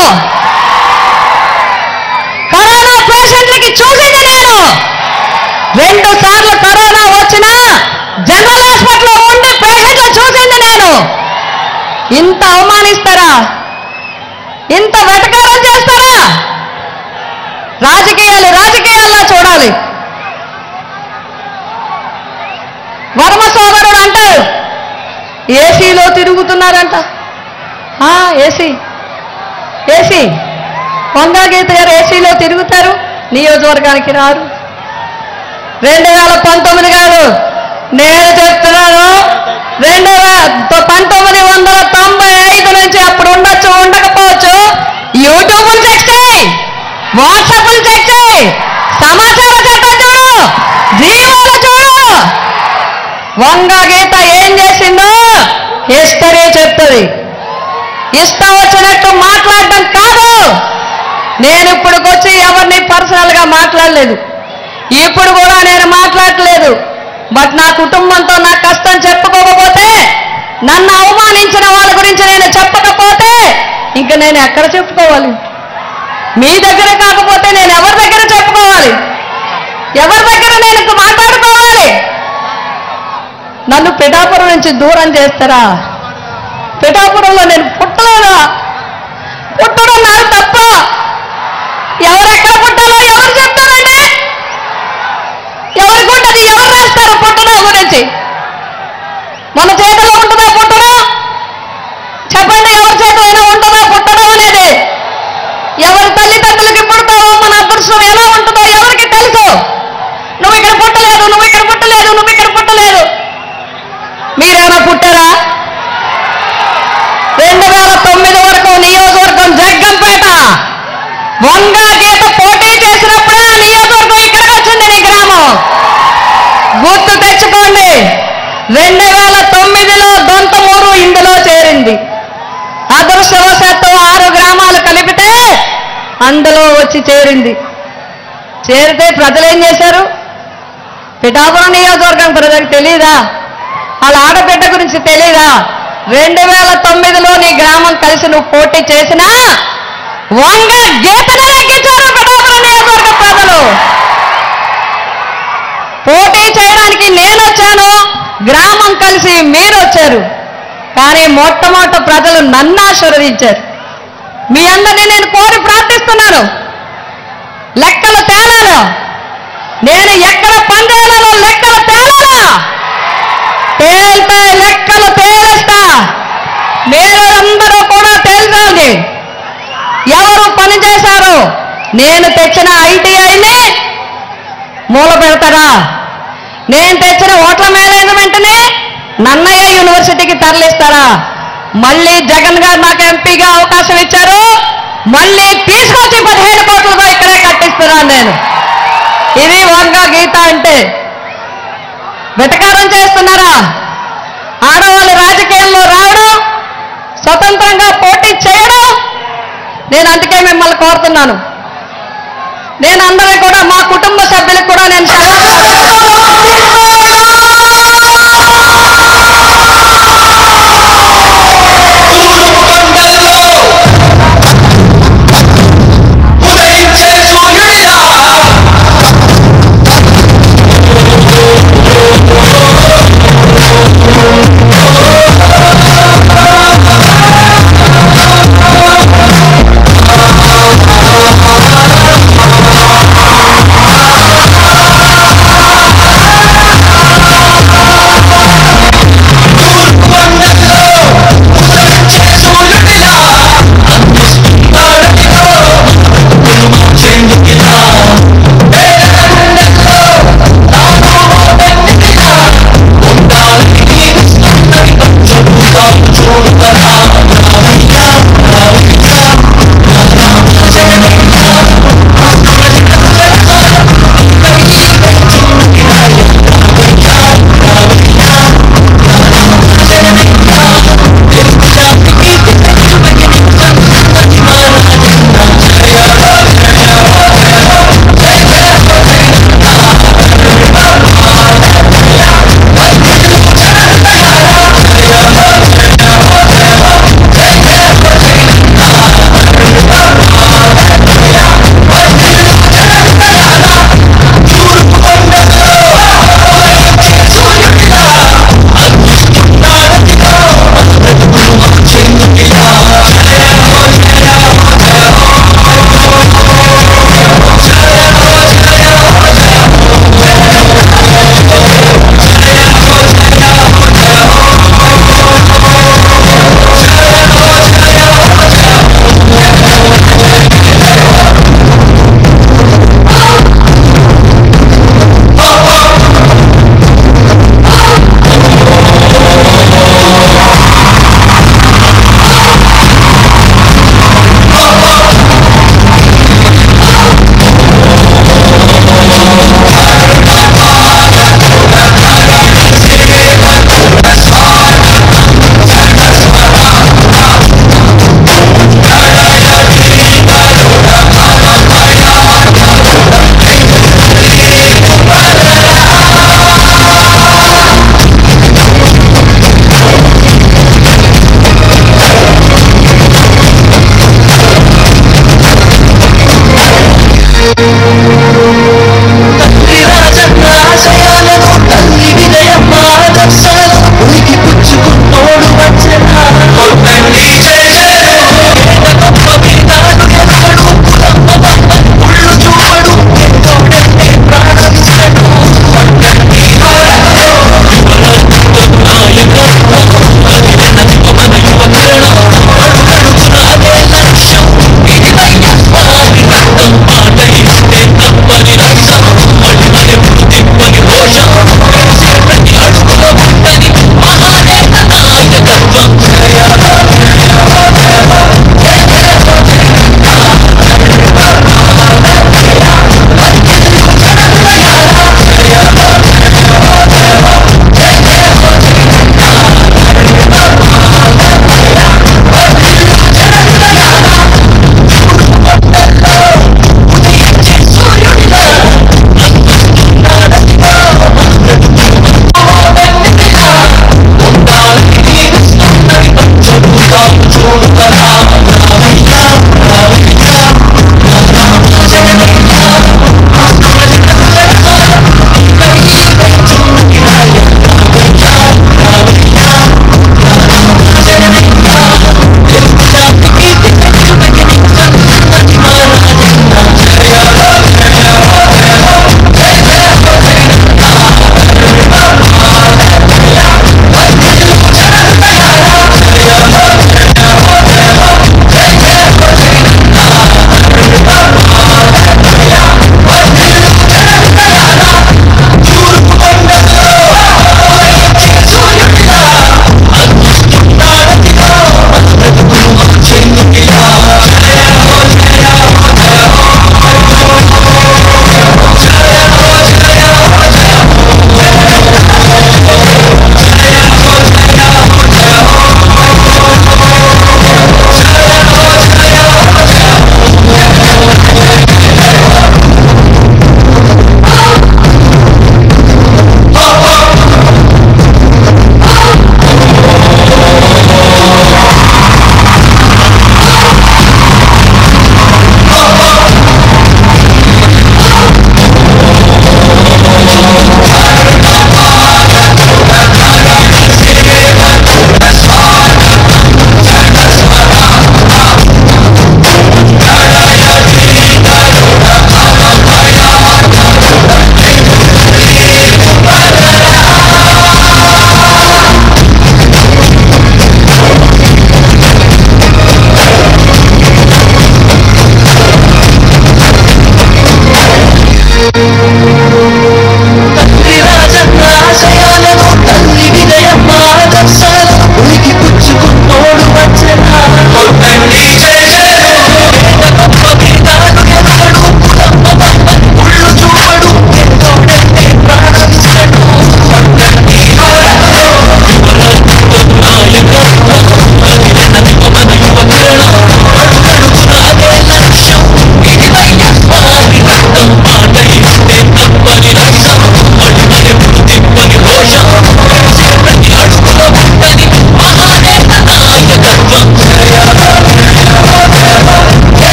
కరోనా పేషెంట్లకి చూసింది నేను. 2 సార్లు కరోనా వచ్చినా జనరల్ హాస్పిటల్లో ఉండి పేషెంట్లు చూసింది నేను. ఇంత అవమానిస్తారా? ఇంత వెటకారం చేస్తారా? రాజకీయాల్లో చూడాలి. వర్మ సోదరుడు అంటారు ఏసీలో తిరుగుతున్నారంట. ఏసీ వంగా గీత గారు ఏసీలో తిరుగుతారు, నియోజకవర్గానికి రారు. 2019 గారు నేను చెప్తున్నాను, 1995 నుంచి అప్పుడు ఉండొచ్చు, ఉండకపోవచ్చు. యూట్యూబ్లు చెక్ చేయి, వాట్సాప్లు చెక్ చేయి, సమాచార చట్టం చూడు, జీవోలు చూడు. వంగా గీత ఏం చేసిందో హిస్టరీ చెప్తుంది. ఇష్టం వచ్చినట్టు మాట్లాడడం కాదు. నేను ఇప్పుడుకొచ్చి ఎవరిని పర్సనల్ గా మాట్లాడలేదు. ఇప్పుడు కూడా నేను మాట్లాడలేదు. బట్ నా కుటుంబంతో నా కష్టం చెప్పుకోకపోతే, నన్ను అవమానించిన వాళ్ళ గురించి నేను చెప్పకపోతే ఇంక నేను ఎక్కడ చెప్పుకోవాలి? మీ దగ్గర కాకపోతే నేను ఎవరి దగ్గర చెప్పుకోవాలి? ఎవరి దగ్గర నేను మాట్లాడుకోవాలి? నన్ను పిఠాపురం నుంచి దూరం చేస్తారా? పిఠాపురంలో నేను పుట్టలేదా? పుట్టడం నాకు తప్ప. ఎవరెక్కడ పుట్టాలో ఎవరు చెప్తారండి? ఎవరికి ఉంటుంది? ఎవరు రాస్తారు పుట్టడం గురించి? మన చేతిలో ఉంటుందా పుట్టడం? చెప్పండి, ఎవరి చేతిలో అయినా ఉంటుందా పుట్టడం అనేది? ఎవరి తల్లిదండ్రులకి పుడతావో మన అదృష్టం ఎలా ఉంటుందో ఎవరికి తెలుసు? నువ్వు ఇక్కడ పుట్టలేదు, నువ్వు ఇక్కడ పుట్టలేదు, నువ్వు ఇక్కడ పుట్టలేదు. మీరేమైనా పుట్టారా? 2009 వరకు నియోజకవర్గం జగ్గంపేట వంగా గీత పోటీ చేసినప్పుడే ఆ నియోజకవర్గం ఇక్కడికి వచ్చింది. నీ గ్రామం గుర్తు తెచ్చుకోండి. 2009లో దొంతమూరు ఇందులో చేరింది. అదృష్టవశాత్తు 6 గ్రామాలు కలిపితే అందులో వచ్చి చేరింది. చేరితే ప్రజలు ఏం చేశారు? పిఠాపురం నియోజకవర్గం ప్రజలకు తెలీదా? వాళ్ళ ఆడబిడ్డ గురించి తెలీదా? 2009లో నీ గ్రామం కలిసి నువ్వు పోటీ చేసినా వంగ గీతనే ఎక్కించారు పిఠాపురం నియోజకవర్గ ప్రజలు. పోటీ చేయడానికి నేను వచ్చాను, గ్రామం కలిసి మీరు వచ్చారు. కానీ మొట్టమొదట ప్రజలు నన్ను ఆశీర్వదించారు. మీ అందరినీ నేను కోరి ప్రార్థిస్తున్నాను, లెక్కలు తేలాలా? నేను ఎక్కడ పనిచేయాలో లెక్కలు తేలాలా? తేల్తాయి, లెక్కలు తేలిస్తా. మీరందరూ కూడా తేల్చాలి. ఎవరు పని చేశారు? నేను తెచ్చిన ఐటీఐని మూల పెడతారా? నేను తెచ్చిన హోటల్ మేనేజ్మెంట్ని నన్నయ్య యూనివర్సిటీకి తరలిస్తారా? మళ్ళీ జగన్ గారు నాకు ఎంపీగా అవకాశం ఇచ్చారు, మళ్ళీ తీసుకొచ్చి 15 కోట్లతో ఇక్కడే కట్టిస్తున్నాను నేను. ఇది వంగా గీత అంటే. వెటకారం చేస్తున్నారా? ఆడవాళ్ళు రాజకీయాల్లో రావడం, స్వతంత్రంగా పోటీ చేయడం. నేను అందుకే మిమ్మల్ని కోరుతున్నాను, నేను అందరూ కూడా మా కుటుంబ సభ్యులకు కూడా నేను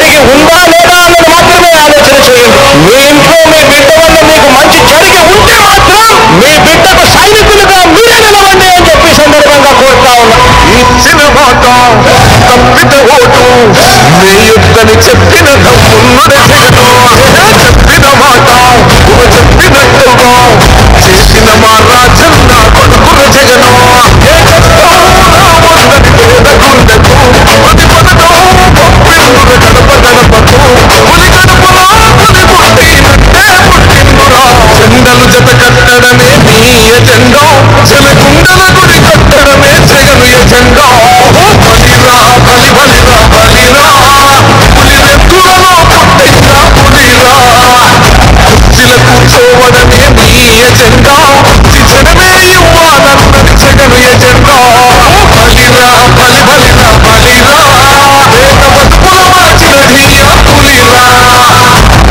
జరిగి ఉందా లేదా అన్నది మాత్రమే ఆలోచన చేయండి. మీ ఇంట్లో మీ బిడ్డ వల్ల మీకు మంచి జరిగి ఉంటే మాత్రం మీ బిడ్డకు సైనికులుగా మీరే నిలవండి అని చెప్పి సందర్భంగా కోరుతా ఉన్నా. ఇచ్చిన మాట తప్పిత ఓటు మీ యుద్ధని చెప్పిన తమ్ముడే జగను. చెప్పిన మాట చెప్పినట్టుగా చేసిన మా రాజన్న కొడుకుల జగను. ఏ కష్టం రావద్దని పేద గుండెకు ప్రతి పదకం పంపిందుర గడప గడపకు పులి గడపలా పులి పుట్టినట్టే పుట్టిందురా. జెండలు జత కట్టడమే మీ ఎజెండా, జనగుండల గుడి కట్టడమే జగను ఎజెండా. బలిరా బలి బలిరా బలిరా పులి వెక్కులలో పుట్టిన పులిరా. కుర్చీల కూర్చోవడమే మీ ఎజెండా, శిక్షణమే ఇవ్వాలన్నది జగను ఎజెండా. బలిరా బలి బలిరా బలిరా పేద బతుకుల మార్చిన ధీయ పులిరా.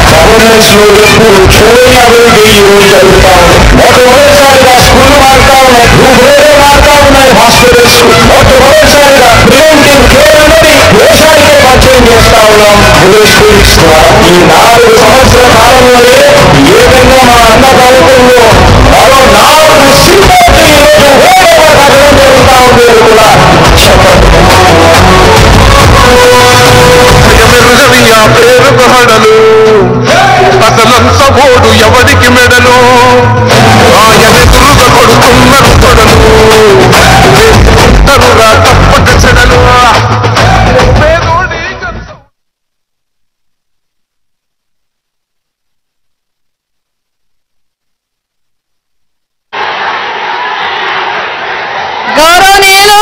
కాంగ్రెస్లో ఇప్పుడు చూడని అభివృద్ధి ఈ రోజు జరుగుతా ఉంది. మొట్టమొదటిసారిగా స్కూల్ మారుతా ఉన్నాయి, భూములే మారుతా ఉన్నాయి, హాస్పిటల్స్. మొట్టమొదటిసారిగా ప్రివెంటివ్ కేర్ అనేది దేశానికే పరిచయం చేస్తా ఉన్నాం స్కూల్స్ ద్వారా. ఈ 4 సంవత్సరాల కాలంలోనే ఏ విధంగా మా అన్న ప్రభుత్వంలో మరో 4 సిబ్బంది ఈరోజు వేగంగా కట్టడం జరుగుతా ఉంది కూడా చెప్పండి. ఎమెరుగని ఆ పేరు హడలు అసలంత ఓడు ఎవరికి మెడలు. ఆయనెదురుగా కొడుతున్నారు కొడలు వేసుకుంటారురా తప్పక చెడలు. గౌరవనీయులు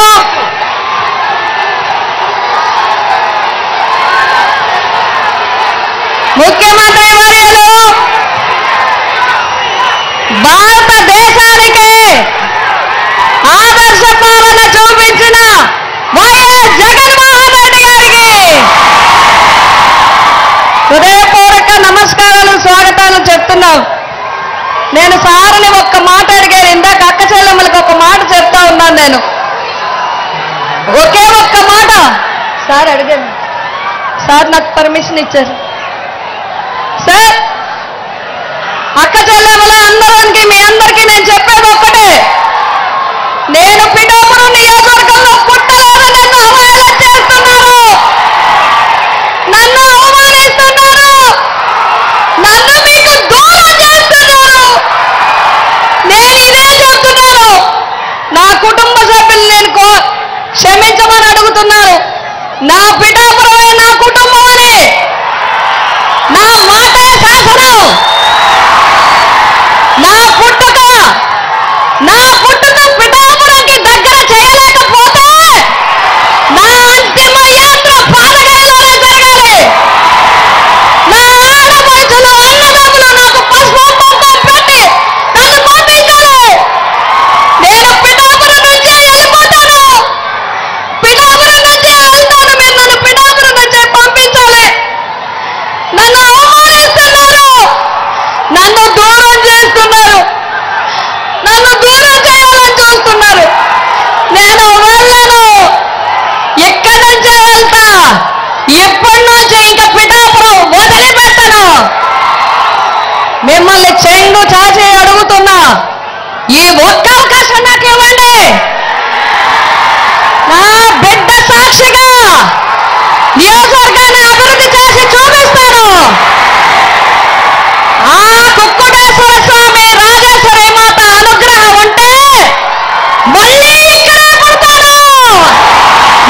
ముఖ్యమంత్రి వర్యులు, భారతదేశానికి ఆదర్శ పాలన చూపించిన వైఎస్ జగన్మోహన్ రెడ్డి గారికి హృదయపూర్వక నమస్కారాలు, స్వాగతాలు చెప్తున్నాం. నేను సార్ని ఒక్క మాట అడిగాను, ఇందాక అక్క చెల్లెమ్మలకి ఒక మాట చెప్తా ఉన్నాను. నేను ఒకే ఒక్క మాట సార్ అడిగాను. సార్ నాకు పర్మిషన్ ఇచ్చారు. సార్ అక్క చెల్లెమ్మల అందరికి మీ అందరికీ నేను చెప్పేది ఒక్కటే, నేను పిఠాపురం నియోజకవర్గంలో పుట్టలేదు. నన్ను అవహేళన చేస్తున్నారు, నన్ను అవమానిస్తున్నారు, నన్ను మీకు దూరం చేస్తున్నారు. నేను ఇదే చెప్తున్నాను, నా కుటుంబ సభ్యులు నేను క్షమించమని అడుగుతున్నాను. నా పిఠాపురమే నా కుటుంబం అని, నా మాటే శాసనం, నా పుట్టుక పిఠాపురంకి దగ్గర చేయలేకపోతే నా అంతిమ యాత్ర పాదగదిలోనే జరగాలి. నా ఆడపడుచులు అన్నదమ్ములు నాకు పసుపు కుంకుమ పెట్టి నన్ను పంపించాలి. నేను పిఠాపురం నుంచి వెళ్ళిపోతాను, పిఠాపురం నుంచే వెళ్తాను. మీరు నన్ను పిఠాపురం నుంచే పంపించాలి. నన్ను అవమానిస్తున్నారు, నన్ను దూరం చేస్తున్నారు, నన్ను దూరం చేయాలని చూస్తున్నారు. నేను వెళ్ళను, ఇక్కడి నుంచే వెళ్తా. ఇప్పటి నుంచి ఇంకా పిఠాపురం వదిలిపెట్టను. మిమ్మల్ని చెంగు చాచి అడుగుతున్నా, ఈ ఒక్క అవకాశం నాకు ఇవ్వండి. నా బిడ్డ సాక్షిగా నియోజకవర్గాన్ని అభివృద్ధి చేసి చూపిస్తాను. ఆ కుక్కుటేశ్వర స్వామి రాజేశ్వరి మాత అనుగ్రహం ఉంటే మళ్ళీ ఇక్కడే పుడతాను,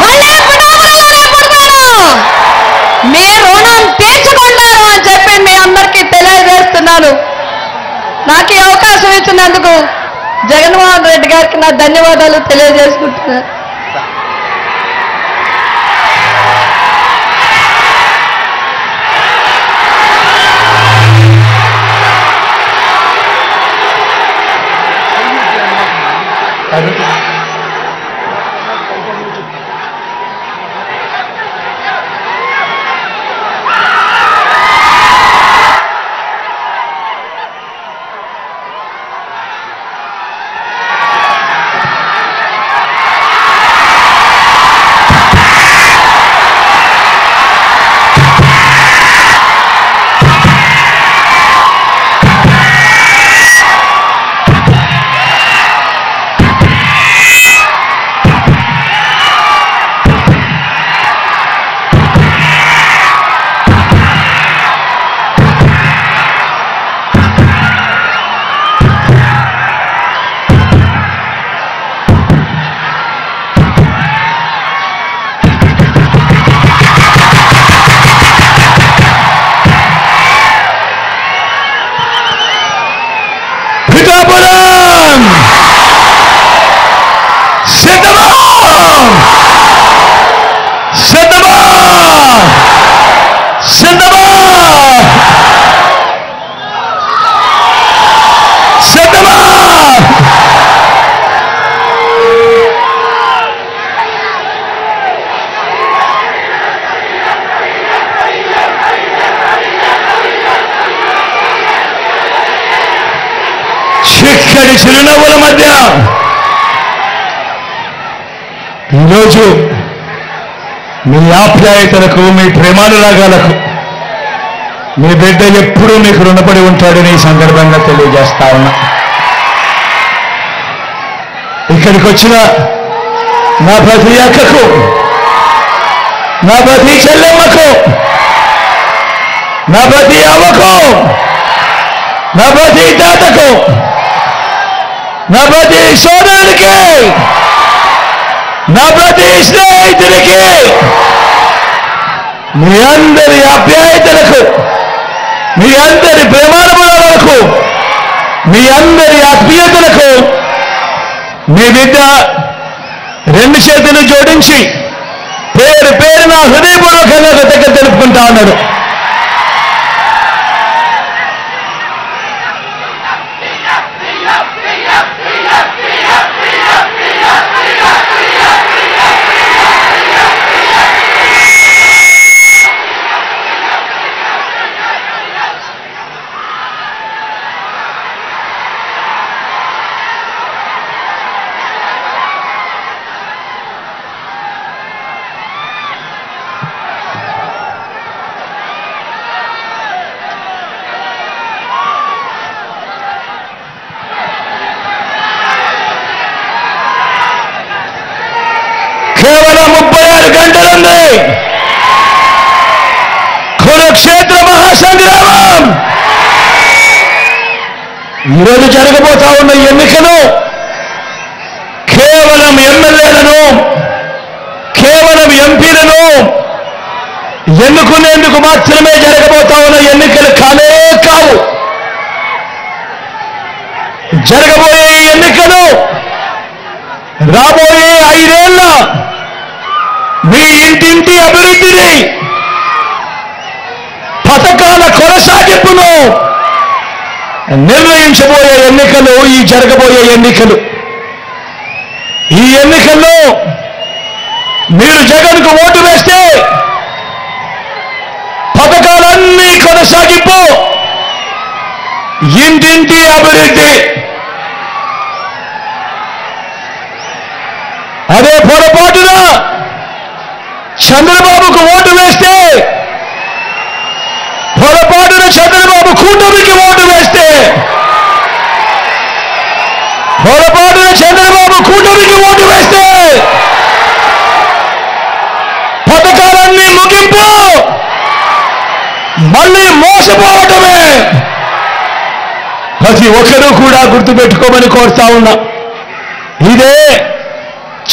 మళ్ళీ పిఠాపురంలోనే పుడతాను. మీ రుణం తీర్చుకుంటాను అని చెప్పి మీ అందరికీ తెలియజేస్తున్నాను. నాకు ఈ అవకాశం ఇచ్చినందుకు జగన్మోహన్ రెడ్డి గారికి నా ధన్యవాదాలు తెలియజేసుకుంటున్నాను. సిద్ధమా? సిద్ధమా? సిద్ధమా? చిక్కడి చిరునవ్వుల మధ్య ఈరోజు మీ ఆప్యాయతలకు, మీ ప్రేమానురాగాలకు మీ బిడ్డ ఎప్పుడూ మీకు రుణపడి ఉంటాడని ఈ సందర్భంగా తెలియజేస్తా ఉన్నా. ఇక్కడికి వచ్చిన నా ప్రతి అక్కకు, నా ప్రతి చెల్లెమ్మకు, నా ప్రతి అమ్మకు, నా ప్రతి తాతకు, నా ప్రతి సోదరుడికి, నా ప్రతి స్నేహితుడికి, మీ అందరి ఆప్యాయతలకు, మీ అందరి ప్రేమానుభవాలకు, మీ అందరి ఆత్మీయతలకు మీ బిడ్డ రెండు చేతులు జోడించి పేరు పేరున హృదయపూర్వకంగా కృతజ్ఞత తెలుపుకుంటా ఉన్నాడు. కేవలం 36 గంటలుంది కురుక్షేత్ర మహాసంగ్రామం. ఈరోజు జరగబోతా ఉన్న ఎన్నికలు కేవలం ఎమ్మెల్యేలను, కేవలం ఎంపీలను ఎన్నుకునేందుకు మాత్రమే జరగబోతా ఉన్న ఎన్నికలు కానే కావు. జరగబోయే ఈ ఎన్నికలు రాబోయే 5 ఏళ్ల మీ ఇంటింటి అభివృద్ధిని, పథకాల కొనసాగింపును నిర్ణయించబోయే ఎన్నికలు ఈ జరగబోయే ఎన్నికలు. ఈ ఎన్నికల్లో మీరు జగన్కు ఓటు వేస్తే పథకాలన్నీ కొనసాగింపు, ఇంటింటి అభివృద్ధి. అదే పొరపాటున చంద్రబాబుకు ఓటు వేస్తే, పొరపాటున చంద్రబాబు కూటమికి ఓటు వేస్తే, పొరపాటున చంద్రబాబు కూటమికి ఓటు వేస్తే పథకాలన్నీ ముగింపు, మళ్ళీ మోసపోవటమే. ప్రతి ఒక్కరూ కూడా గుర్తుపెట్టుకోమని కోరుతా ఉన్నా. ఇదే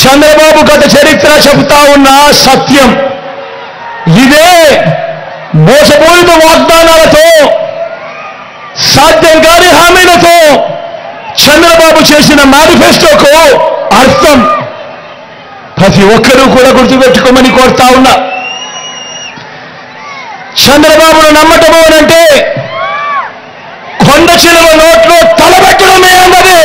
చంద్రబాబు గత చరిత్ర చెబుతా ఉన్న సత్యం. ఇదే మోసపూరిత వాగ్దానాలతో, సాధ్యం కాని హామీలతో చంద్రబాబు చేసిన మేనిఫెస్టోకు అర్థం. ప్రతి ఒక్కరూ కూడా గుర్తుపెట్టుకోమని కోరుతా ఉన్నా. చంద్రబాబును నమ్మటము అంటే కొండ చిలువ నోట్లో తలబెట్టడమే అన్నది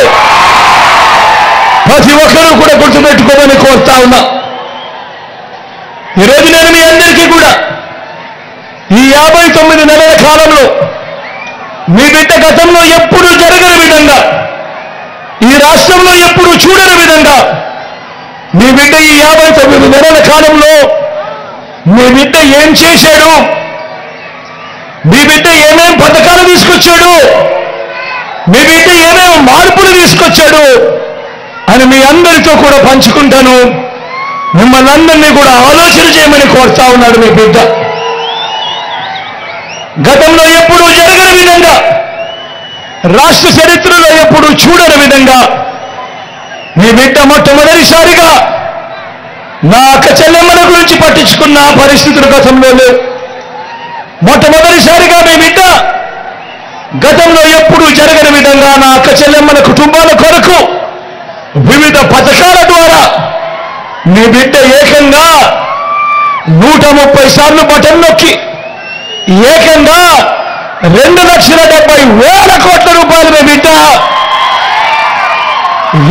ప్రతి ఒక్కరూ కూడా గుర్తుపెట్టుకోమని కోరుతా ఉన్నా. ఈరోజు నేను మీ అందరికీ కూడా ఈ 59 నెలల కాలంలో మీ బిడ్డ గతంలో ఎప్పుడూ జరగని విధంగా, ఈ రాష్ట్రంలో ఎప్పుడూ చూడని విధంగా మీ బిడ్డ ఈ 59 నెలల కాలంలో మీ బిడ్డ ఏం చేశాడు, మీ బిడ్డ ఏమేం పథకాలు తీసుకొచ్చాడు, మీ బిడ్డ ఏమేం మార్పులు తీసుకొచ్చాడు అని మీ అందరితో కూడా పంచుకుంటాను. మిమ్మల్ని అందరినీ కూడా ఆలోచన చేయమని కోరుతా ఉన్నాడు మీ బిడ్డ. గతంలో ఎప్పుడూ జరగని విధంగా, రాష్ట్ర చరిత్రలో ఎప్పుడూ చూడని విధంగా మీ బిడ్డ మొట్టమొదటిసారిగా నా అక్క చెల్లెమ్మల గురించి పట్టించుకున్న పరిస్థితులు గతంలో లేవు. మొట్టమొదటిసారిగా మీ బిడ్డ గతంలో ఎప్పుడూ జరగని విధంగా నా అక్క చెల్లెమ్మల కుటుంబాల కొరకు వివిధ పథకాల ద్వారా మీ బిడ్డ ఏకంగా 130 సార్లు బటన్ నొక్కి ఏకంగా 2,70,000 కోట్ల రూపాయలు మీ బిడ్డ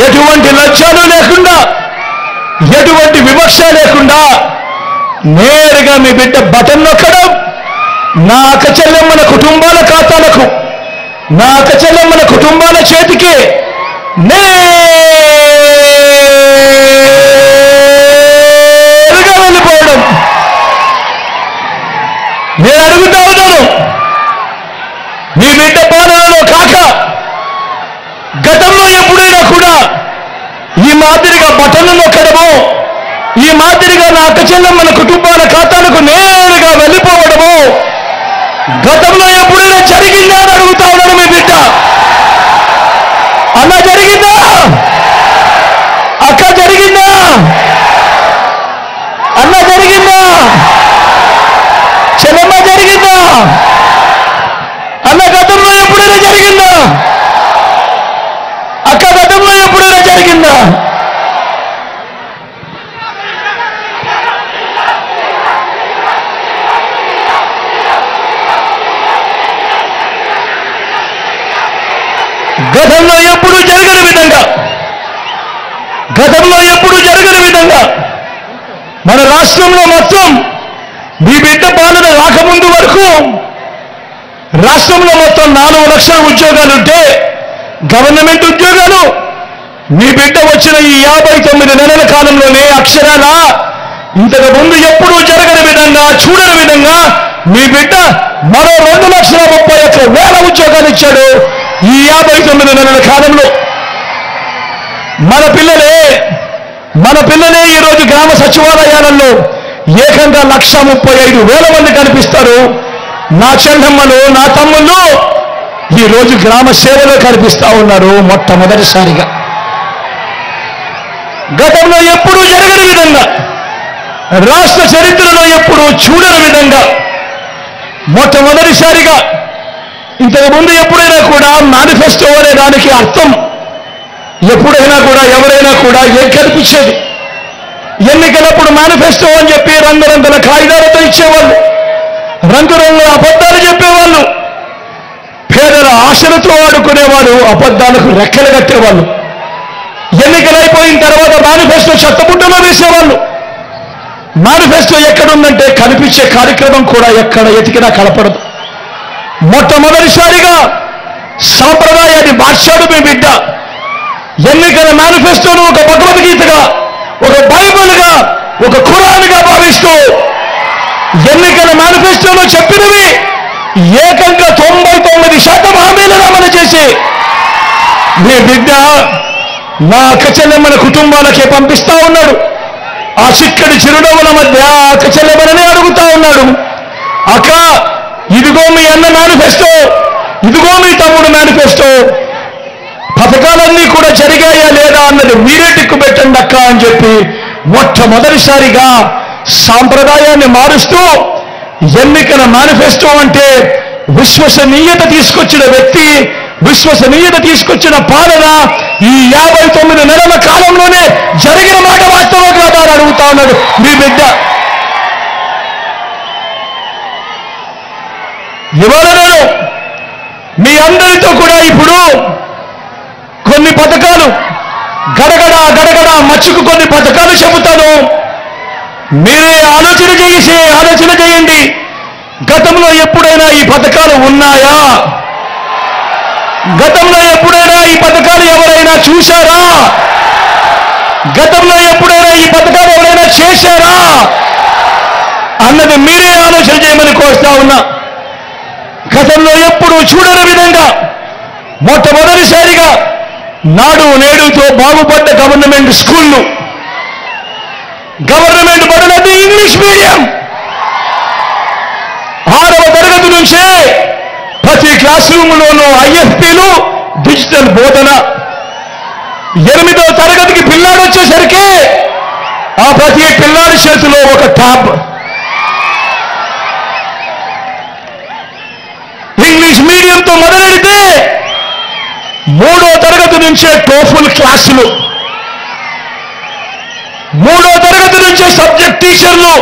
ఎటువంటి లక్ష్యాలు లేకుండా ఎటువంటి వివక్ష లేకుండా నేరుగా మీ బిడ్డ బటన్ నొక్కడం నా అక్క చెల్లెమ్మల కుటుంబాల ఖాతాలకు నా అక్క చెల్లెమ్మల కుటుంబాల చేతికి నేరుగా వెళ్ళిపోవడం. నేను అడుగుతా ఉన్నాను, మీ బిడ్డ పాలనలో కాక గతంలో ఎప్పుడైనా కూడా ఈ మాదిరిగా బటన్లు నొక్కడము, ఈ మాదిరిగా నా అక్క చెల్లెమ్మల కుటుంబాల ఖాతాలకు నేరుగా వెళ్ళిపోవడము గతంలో ఎప్పుడైనా జరిగిందా అని అడుగుతా ఉన్నాను. మీ బిడ్డ అన్న జరిగిందా? అక్క జరిగిందా? అన్న జరిగిందా? చెల్లెమ్మ జరిగిందా? అన్న గతంలో ఎప్పుడైనా జరిగిందా? అక్క గతంలో ఎప్పుడైనా జరిగిందా? గతంలో ఎప్పుడు జరగని విధంగా మన రాష్ట్రంలో మొత్తం మీ బిడ్డ పాలన రాకముందు వరకు రాష్ట్రంలో మొత్తం 4 లక్షల ఉద్యోగాలుంటే గవర్నమెంట్ ఉద్యోగాలు మీ బిడ్డ వచ్చిన ఈ 59 నెలల కాలంలోనే అక్షరాల ఇంతకు ముందు ఎప్పుడూ జరగని విధంగా చూడని విధంగా మీ బిడ్డ మరో 2,31,000 ఉద్యోగాలు ఇచ్చాడు. ఈ 59 నెలల కాలంలో మన పిల్లలే ఈరోజు గ్రామ సచివాలయాలలో ఏకంగా 1,35,000 మంది కనిపిస్తారు. నా చెల్లెమ్మలు నా తమ్ముళ్ళు ఈరోజు గ్రామ సేవలో కనిపిస్తా ఉన్నారు. మొట్టమొదటిసారిగా గతంలో ఎప్పుడూ జరగని విధంగా రాష్ట్ర చరిత్రలో ఎప్పుడూ చూడని విధంగా మొట్టమొదటిసారిగా ఇంతకుముందు ఎప్పుడైనా కూడా మేనిఫెస్టో అనే దానికి అర్థం ఎప్పుడైనా కూడా ఎవరైనా కూడా ఏం కనిపించేది? ఎన్నికలప్పుడు మేనిఫెస్టో అని చెప్పి రంగురంగుల కాగితాలతో ఇచ్చేవాళ్ళు, రంగురంగుల అబద్ధాలు చెప్పేవాళ్ళు, పేదల ఆశలతో ఆడుకునేవాడు, అబద్ధాలకు రెక్కలు కట్టేవాళ్ళు. ఎన్నికలైపోయిన తర్వాత మేనిఫెస్టో చెత్తబుట్టలో వేసేవాళ్ళు. మేనిఫెస్టో ఎక్కడుందంటే కనిపించే కార్యక్రమం కూడా ఎక్కడ ఎతికినా కనపడదు. మొట్టమొదటిసారిగా సాంప్రదాయాన్ని మార్చాడు మీ బిడ్డ. ఎన్నికల మేనిఫెస్టోను ఒక భగవద్గీతగా, ఒక బైబిల్గా, ఒక ఖురాన్గా భావిస్తూ ఎన్నికల మేనిఫెస్టోలో చెప్పినవి ఏకంగా 99% హామీలను అమలు చేసి మీ బిడ్డ నా అక్క చెల్లెమ్మల కుటుంబాలకే పంపిస్తా ఉన్నాడు. ఆ చిక్కడి చిరునవ్వుల మధ్య అక్క చెల్లెమ్మలని అడుగుతా ఉన్నాడు, అక్క ఇదిగో మీ అన్న మేనిఫెస్టో, ఇదిగో మీ తమ్ముడు మేనిఫెస్టో, పథకాలన్నీ కూడా జరిగాయా లేదా అన్నది మీరే టిక్కు పెట్టండి అక్క అని చెప్పి మొట్టమొదటిసారిగా సాంప్రదాయాన్ని మారుస్తూ ఎన్నికల మేనిఫెస్టో అంటే విశ్వసనీయత తీసుకొచ్చిన వ్యక్తి, విశ్వసనీయత తీసుకొచ్చిన పాలన ఈ 59 నెలల కాలంలోనే జరిగిన మాట వాస్తవం కాదా అని అడుగుతా ఉన్నాడు మీ బిడ్డ. ఇవాళ నేను మీ అందరితో కూడా ఇప్పుడు కొన్ని పథకాలు గడగడ మచ్చుకు కొన్ని పథకాలు చెబుతాను. మీరే ఆలోచన చేయండి. గతంలో ఎప్పుడైనా ఈ పథకాలు ఉన్నాయా? గతంలో ఎప్పుడైనా ఈ పథకాలు ఎవరైనా చూశారా? గతంలో ఎప్పుడైనా ఈ పథకాలు ఎవరైనా చేశారా అన్నది మీరే ఆలోచన చేయమని కోరుతా ఉన్నా. గతంలో ఎప్పుడూ చూడని విధంగా మొట్టమొదటిసారిగా నాడు నేడుతో బాగుపడ్డ గవర్నమెంట్ స్కూళ్ళు, గవర్నమెంట్ బడులన్నీ ఇంగ్లీష్ మీడియం. 6వ తరగతి నుంచే ప్రతి క్లాస్ రూమ్లోనూ ఐఎఫ్పీలు, డిజిటల్ బోధన. 8వ తరగతికి పిల్లాడు వచ్చేసరికి ఆ ప్రతి పిల్లాడి చేతిలో ఒక ట్యాబ్. ఇంగ్లీష్ మీడియంతో మొదలెడితే 3వ తరగతి నుంచే టోఫుల్ క్లాసులు, 3వ చదివించే సబ్జెక్ట్ టీచర్లు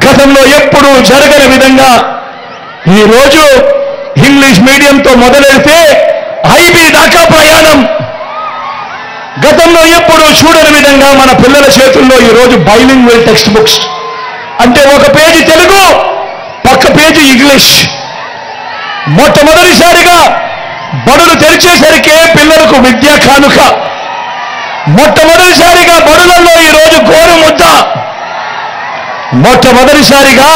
గతంలో ఎప్పుడూ జరగని విధంగా ఈరోజు ఇంగ్లీష్ మీడియంతో మొదలెడితే ఐబీ దాకా ప్రయాణం. గతంలో ఎప్పుడూ చూడని విధంగా మన పిల్లల చేతుల్లో ఈరోజు బైలింగ్వల్ టెక్స్ట్ బుక్స్, అంటే ఒక పేజీ తెలుగు, పక్క పేజీ ఇంగ్లీష్. మొట్టమొదటిసారిగా బడులు తెరిచేసరికే పిల్లలకు విద్యా కానుక. మొట్టమొదటిసారిగా బడులలో ఈరోజు గోరు ముద్ద. మొట్టమొదటిసారిగా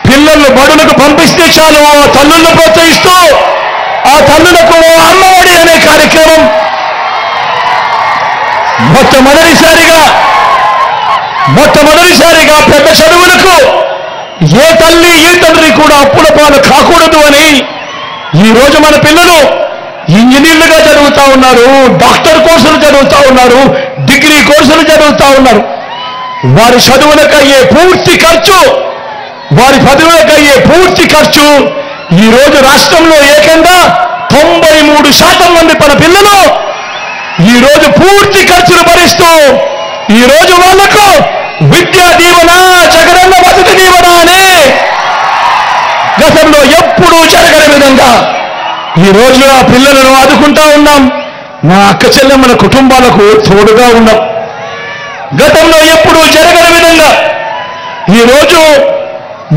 పిల్లలు బడులకు పంపిస్తే చాలు ఆ తల్లులను ప్రోత్సహిస్తూ ఆ తల్లులకు అమ్మఒడి అనే కార్యక్రమం. మొట్టమొదటిసారిగా పెద్ద చదువులకు ఏ తల్లి ఏ తండ్రి కూడా అప్పుల పాలు కాకూడదు అని ఈరోజు మన పిల్లలు ఇంజనీర్లుగా చదువుతా ఉన్నారు, డాక్టర్ కోర్సులు చదువుతా ఉన్నారు, డిగ్రీ కోర్సులు చదువుతా ఉన్నారు. వారి చదువులకయ్యే పూర్తి ఖర్చు ఈరోజు రాష్ట్రంలో ఏకంగా 93% మంది మన పిల్లలు ఈరోజు పూర్తి ఖర్చులు భరిస్తూ ఈరోజు వాళ్లకు విద్యా దీవెన, జగనన్న వసతి దీవెన అని గతంలో ఎప్పుడూ జరగని విధంగా ఈరోజు ఆ పిల్లలను ఆదుకుంటా ఉన్నాం. మా అక్క చెల్లెమ్మల కుటుంబాలకు తోడుగా ఉన్నాం. గతంలో ఎప్పుడూ జరగని విధంగా ఈరోజు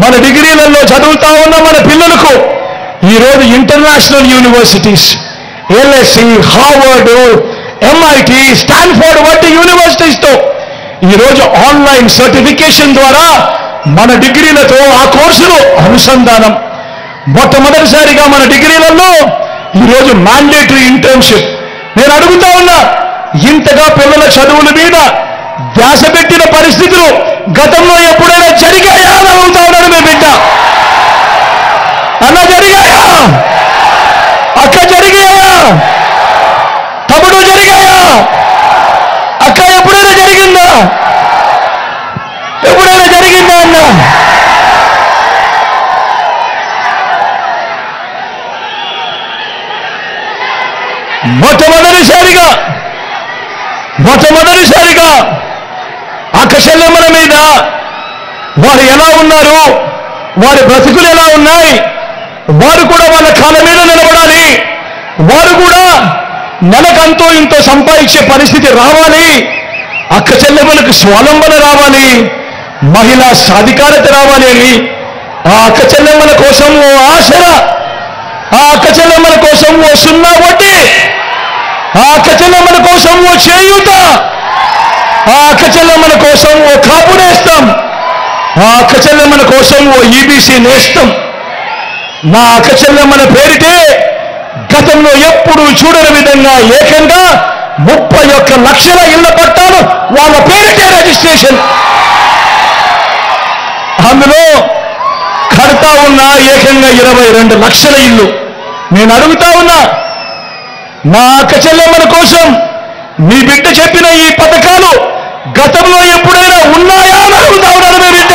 మన డిగ్రీలలో చదువుతా ఉన్న మన పిల్లలకు ఈరోజు international universities, LSE, Harvard, MIT, Stanford వంటి యూనివర్సిటీస్తో ఈరోజు ఆన్లైన్ సర్టిఫికేషన్ ద్వారా మన డిగ్రీలతో ఆ కోర్సులు అనుసంధానం. మొట్టమొదటిసారిగా మన డిగ్రీలలో ఈరోజు మ్యాండేటరీ ఇంటర్న్షిప్. నేను అడుగుతా ఉన్నా, ఇంతగా పిల్లల చదువుల మీద ధ్యాస పెట్టిన పరిస్థితులు గతంలో ఎప్పుడైనా జరిగాయా అని అడుగుతా ఉన్నాను. మీ బిడ్డ అన్న జరిగాయా? అక్క జరిగాయా? తమ్ముడు జరిగాయా? అక్క ఎప్పుడైనా జరిగిందా? ఎప్పుడైనా జరిగిందా అన్న? మొట్టమొదటిసారిగా అక్క చెల్లెమ్మల మీద వారు ఎలా ఉన్నారు, వారి బ్రతుకులు ఎలా ఉన్నాయి, వారు కూడా వాళ్ళ కాళ్ళ మీద నిలబడాలి, వారు కూడా నెలకంతో ఇంతో సంపాదించే పరిస్థితి రావాలి, అక్క చెల్లెమ్మలకు స్వావలంబన రావాలి, మహిళా సాధికారత రావాలి అని ఆ అక్క చెల్లెమ్మల కోసం ఓ ఆశర, ఆ అక్క చెల్లెమ్మల కోసం ఓ సున్నా వడ్డీ, ఆ అక్క చెల్లెమ్మల కోసం ఓ చేయూత, ఆ అక్క చెల్లెమ్మల కోసం ఓ కాపు నేస్తం, ఆ అక్క చెల్లెమ్మల కోసం ఓ ఈబీసీ నేస్తం. నా అక్క చెల్లెమ్మల పేరిటే గతంలో ఎప్పుడూ చూడని విధంగా ఏకంగా 31 లక్షల ఇళ్ల పట్టాలు వాళ్ళ పేరిటే రిజిస్ట్రేషన్. అందులో కడతా ఉన్న ఏకంగా 22 లక్షల ఇల్లు. నేను అడుగుతా ఉన్నా, నా అక్క చెల్లెమ్మల కోసం మీ బిడ్డ చెప్పిన ఈ పథకాలు గతంలో ఎప్పుడైనా ఉన్నాయా అని అడుగుతా ఉన్నారు. మీ బిడ్డ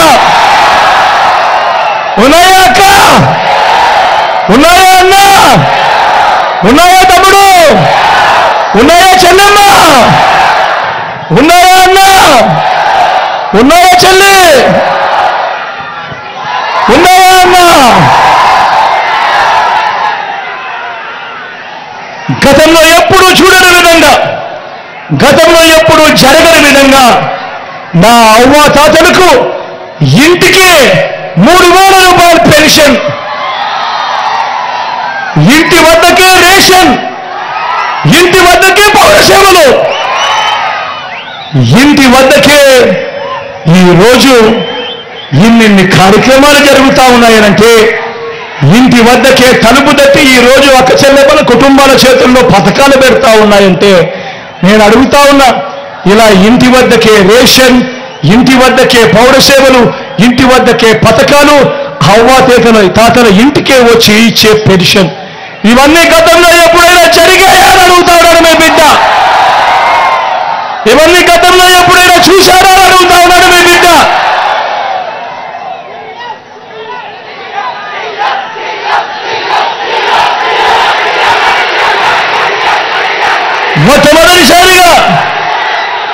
ఉన్నాయా అక్క? ఉన్నాయా అన్న? ఉన్నాయా తమ్ముడు? ఉన్నాయా చెల్లెమ్మ? ఉన్నాయా అన్న? ఉన్నాయా చెల్లి? ఉన్నాయా అన్న? గతంలో ఎప్పుడూ చూడని విధంగా, గతంలో ఎప్పుడూ జరగని విధంగా నా అవ్వ తాతలకు ఇంటికి 3,000 రూపాయల పెన్షన్, ఇంటి వద్దకే రేషన్, ఇంటి వద్దకే పౌర సేవలు, ఇంటి వద్దకే ఈరోజు ఇన్ని కార్యక్రమాలు జరుగుతా ఉన్నాయనంటే, ఇంటి వద్దకే తలుపు తట్టి ఈరోజు అక్క చెల్లెమ్మల కుటుంబాల చేతుల్లో పథకాలు పెడతా ఉన్నాయంటే, నేను అడుగుతా ఉన్నా, ఇలా ఇంటి వద్దకే రేషన్, ఇంటి వద్దకే పౌర సేవలు, ఇంటి వద్దకే పథకాలు, తాతల ఇంటికే వచ్చి ఇచ్చే పెన్షన్, ఇవన్నీ గతంలో ఎప్పుడైనా జరిగాయా అని అడుగుతా ఉన్నాడు మీ బిడ్డ. ఇవన్నీ గతంలో ఎప్పుడైనా చూశారా అని అడుగుతా ఉన్నాడు మీ బిడ్డ.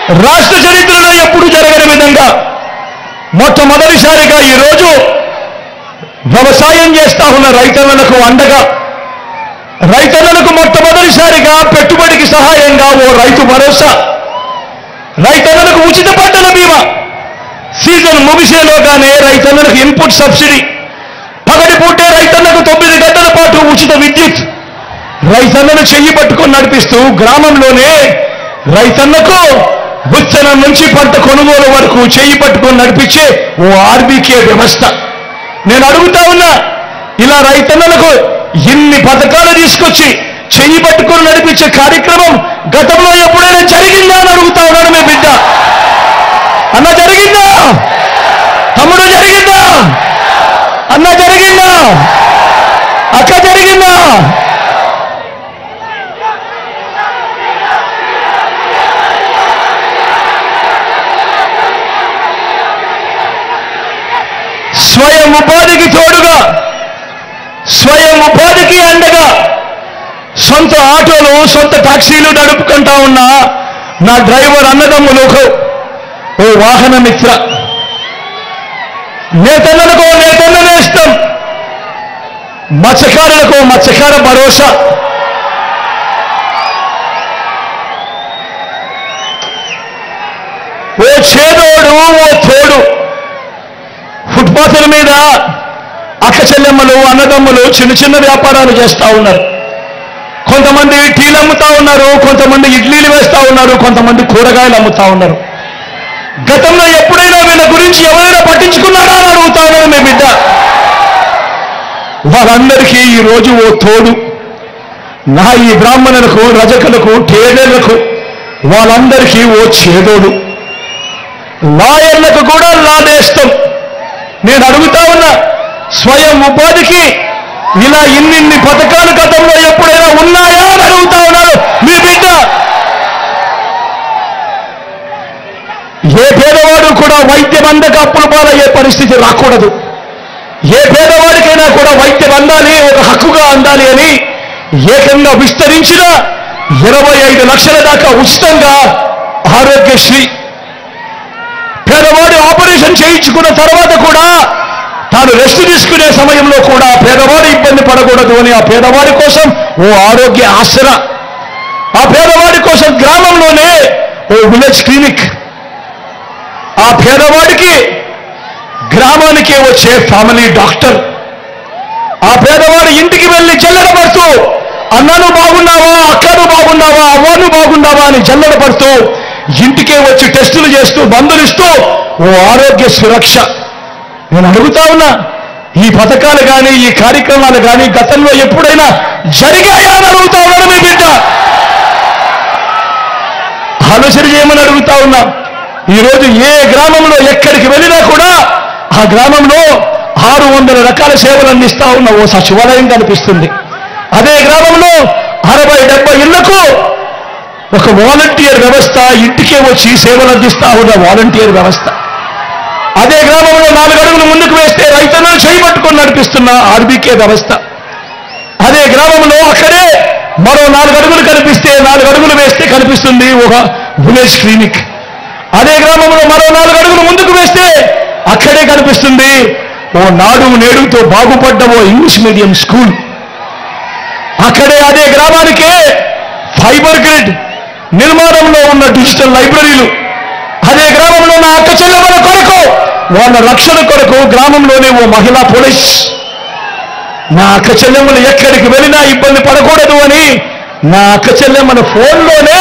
రాష్ట్ర చరిత్రలో ఎప్పుడు జరగని విధంగా మొట్టమొదటిసారిగా ఈరోజు వ్యవసాయం చేస్తా ఉన్న రైతన్నలకు అండగా, రైతన్నలకు మొట్టమొదటిసారిగా పెట్టుబడికి సహాయంగా ఓ రైతు భరోసా, రైతన్నలకు ఉచిత పంటల బీమా, సీజన్ ముగిసేలోగానే రైతన్నలకు ఇన్పుట్ సబ్సిడీ, పగటిపూటే రైతన్నకు 9 గంటల పాటు ఉచిత విద్యుత్, రైతన్నను చెయ్యి పట్టుకొని నడిపిస్తూ గ్రామంలోనే రైతన్నకు విత్తనం నుంచి పంట కొనుగోలు వరకు చెయ్యి పట్టుకొని నడిపించే ఓ ఆర్బీకే వ్యవస్థ. నేను అడుగుతా ఉన్నా, ఇలా రైతన్నలకు ఇన్ని పథకాలు తీసుకొచ్చి చెయ్యి పట్టుకొని నడిపించే కార్యక్రమం గతంలో ఎప్పుడైనా జరిగిందా అని అడుగుతా ఉన్నాడు మీ బిడ్డ. అన్న జరిగిందా? తమ్ముడు జరిగిందా? అన్న జరిగిందా? అక్క జరిగిందా? స్వయం ఉపాధికి తోడుగా, స్వయం ఉపాధికి అండగా సొంత ఆటోలు, సొంత టాక్సీలు నడుపుకుంటా ఉన్న నా డ్రైవర్ అన్నదమ్ములకు ఓ వాహన మిత్ర, నేతన్నలకు నేతన్న నేస్తం, మత్స్యకారులకు మత్స్యకార భరోసా, ఓ చేదోడు ఓ తోడు. ఫుట్పాత్ల మీద అక్క చెల్లెమ్మలు, అన్నదమ్ములు చిన్న చిన్న వ్యాపారాలు చేస్తూ ఉన్నారు. కొంతమంది టీలు అమ్ముతా ఉన్నారు, కొంతమంది ఇడ్లీలు వేస్తా ఉన్నారు, కొంతమంది కూరగాయలు అమ్ముతా ఉన్నారు. గతంలో ఎప్పుడైనా వీళ్ళ గురించి ఎవరైనా పట్టించుకున్నారా అని అడుగుతా ఉన్నారు మీ బిడ్డ. వాళ్ళందరికీ ఈరోజు ఓ తోడు. నా ఈ బ్రాహ్మణులకు, రజకులకు, టేడర్లకు వాళ్ళందరికీ ఓ చేదోడు. లాయర్లకు కూడా లాదేస్తాం. నేను అడుగుతా ఉన్నా, స్వయం ఉపాధికి ఇలా ఇన్ని పథకాలు గతంలో ఎప్పుడైనా ఉన్నాయా అని అడుగుతా ఉన్నాడు మీ బిడ్డ. ఏ పేదవాడు కూడా వైద్యం అందక అప్పులు పాలయ్యే పరిస్థితి రాకూడదు. ఏ పేదవాడికైనా కూడా వైద్యం అందాలి, ఒక హక్కుగా అందాలి అని ఏకంగా విస్తరించిన 25 లక్షల దాకా ఉచితంగా ఆరోగ్యశ్రీ. పేదవాడి ఆపరేషన్ చేయించుకున్న తర్వాత కూడా తాను రెస్ట్ తీసుకునే సమయంలో కూడా పేదవాడు ఇబ్బంది పడకూడదు అని ఆ పేదవాడి కోసం ఓ ఆరోగ్య ఆసరా, ఆ పేదవాడి కోసం గ్రామంలోనే ఓ విలేజ్ క్లినిక్, ఆ పేదవాడికి గ్రామానికి వచ్చే ఫ్యామిలీ డాక్టర్, ఆ పేదవాడి ఇంటికి వెళ్ళి జల్లెడ పడుతూ అన్నను బాగున్నావా, అక్కను బాగున్నావా, అవ్వను బాగున్నావా అని జల్లెడ పడుతూ ఇంటికే వచ్చి టెస్టులు చేస్తూ మందులిస్తూ ఓ ఆరోగ్య సురక్ష. నేను అడుగుతా ఉన్నా, ఈ పథకాలు కానీ ఈ కార్యక్రమాలు కానీ గతంలో ఎప్పుడైనా జరిగాయా అని అడుగుతా ఉన్నాడు మీ బిడ్డ. ఆలోచన చేయమని అడుగుతా ఉన్నా. ఈరోజు ఏ గ్రామంలో ఎక్కడికి వెళ్ళినా కూడా ఆ గ్రామంలో 600 రకాల సేవలు అందిస్తా ఉన్న ఓ సచివాలయం కనిపిస్తుంది. అదే గ్రామంలో 60-70 ఇళ్లకు ఒక వాలంటీర్ వ్యవస్థ, ఇంటికే వచ్చి సేవలు అందిస్తా ఉన్న వాలంటీర్ వ్యవస్థ. అదే గ్రామంలో 4 అడుగులు ముందుకు వేస్తే రైతన్నలు చేయబట్టుకొని నడిపిస్తున్న ఆర్బీకే వ్యవస్థ. అదే గ్రామంలో అక్కడే మరో 4 అడుగులు కనిపిస్తే 4 అడుగులు వేస్తే కనిపిస్తుంది ఒక విలేజ్ క్లినిక్. అదే గ్రామంలో మరో 4 అడుగులు ముందుకు వేస్తే అక్కడే కనిపిస్తుంది ఓ నాడు నేడుతో బాగుపడ్డ ఓ ఇంగ్లీష్ మీడియం స్కూల్. అక్కడే అదే గ్రామానికే ఫైబర్ గ్రిడ్ నిర్మాణంలో ఉన్న డిజిటల్ లైబ్రరీలు. అదే గ్రామంలో నా అక్క చెల్లెమ్మల కొరకు, వాళ్ళ రక్షణ కొరకు గ్రామంలోనే ఓ మహిళా పోలీస్. నా అక్క చెల్లెమ్మలు ఎక్కడికి వెళ్ళినా ఇబ్బంది పడకూడదు అని నా అక్క చెల్లెమ్మల ఫోన్లోనే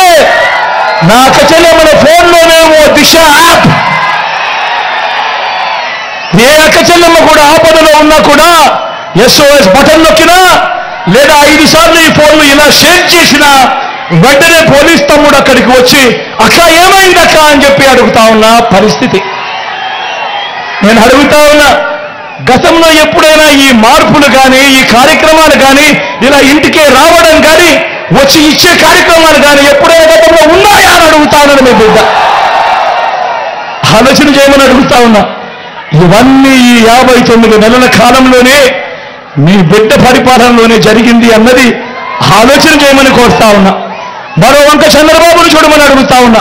ఓ దిశ యాప్. ఏ అక్క చెల్లెమ్మ కూడా ఆపదలో ఉన్నా కూడా SOS బటన్ నొక్కినా లేదా 5 సార్లు ఈ ఫోన్లు ఇలా షేక్ చేసినా వెంటనే పోలీస్ తమ్ముడు అక్కడికి వచ్చి అక్క ఏమైందక్క అని చెప్పి అడుగుతా ఉన్న పరిస్థితి. నేను అడుగుతా ఉన్నా, గతంలో ఎప్పుడైనా ఈ మార్పులు కానీ ఈ కార్యక్రమాలు కానీ ఇలా ఇంటికే రావడం కానీ వచ్చి ఇచ్చే కార్యక్రమాలు కానీ ఎప్పుడైనా గతంలో ఉన్నాయా అని అడుగుతా ఉన్నాను మీ బిడ్డ. ఆలోచన చేయమని అడుగుతా ఉన్నా. ఇవన్నీ ఈ 59 నెలల కాలంలోనే మీ బిడ్డ పరిపాలనలోనే జరిగింది అన్నది ఆలోచన చేయమని కోరుతా ఉన్నా. మరో వంక చంద్రబాబును చూడమని అడుగుతా ఉన్నా.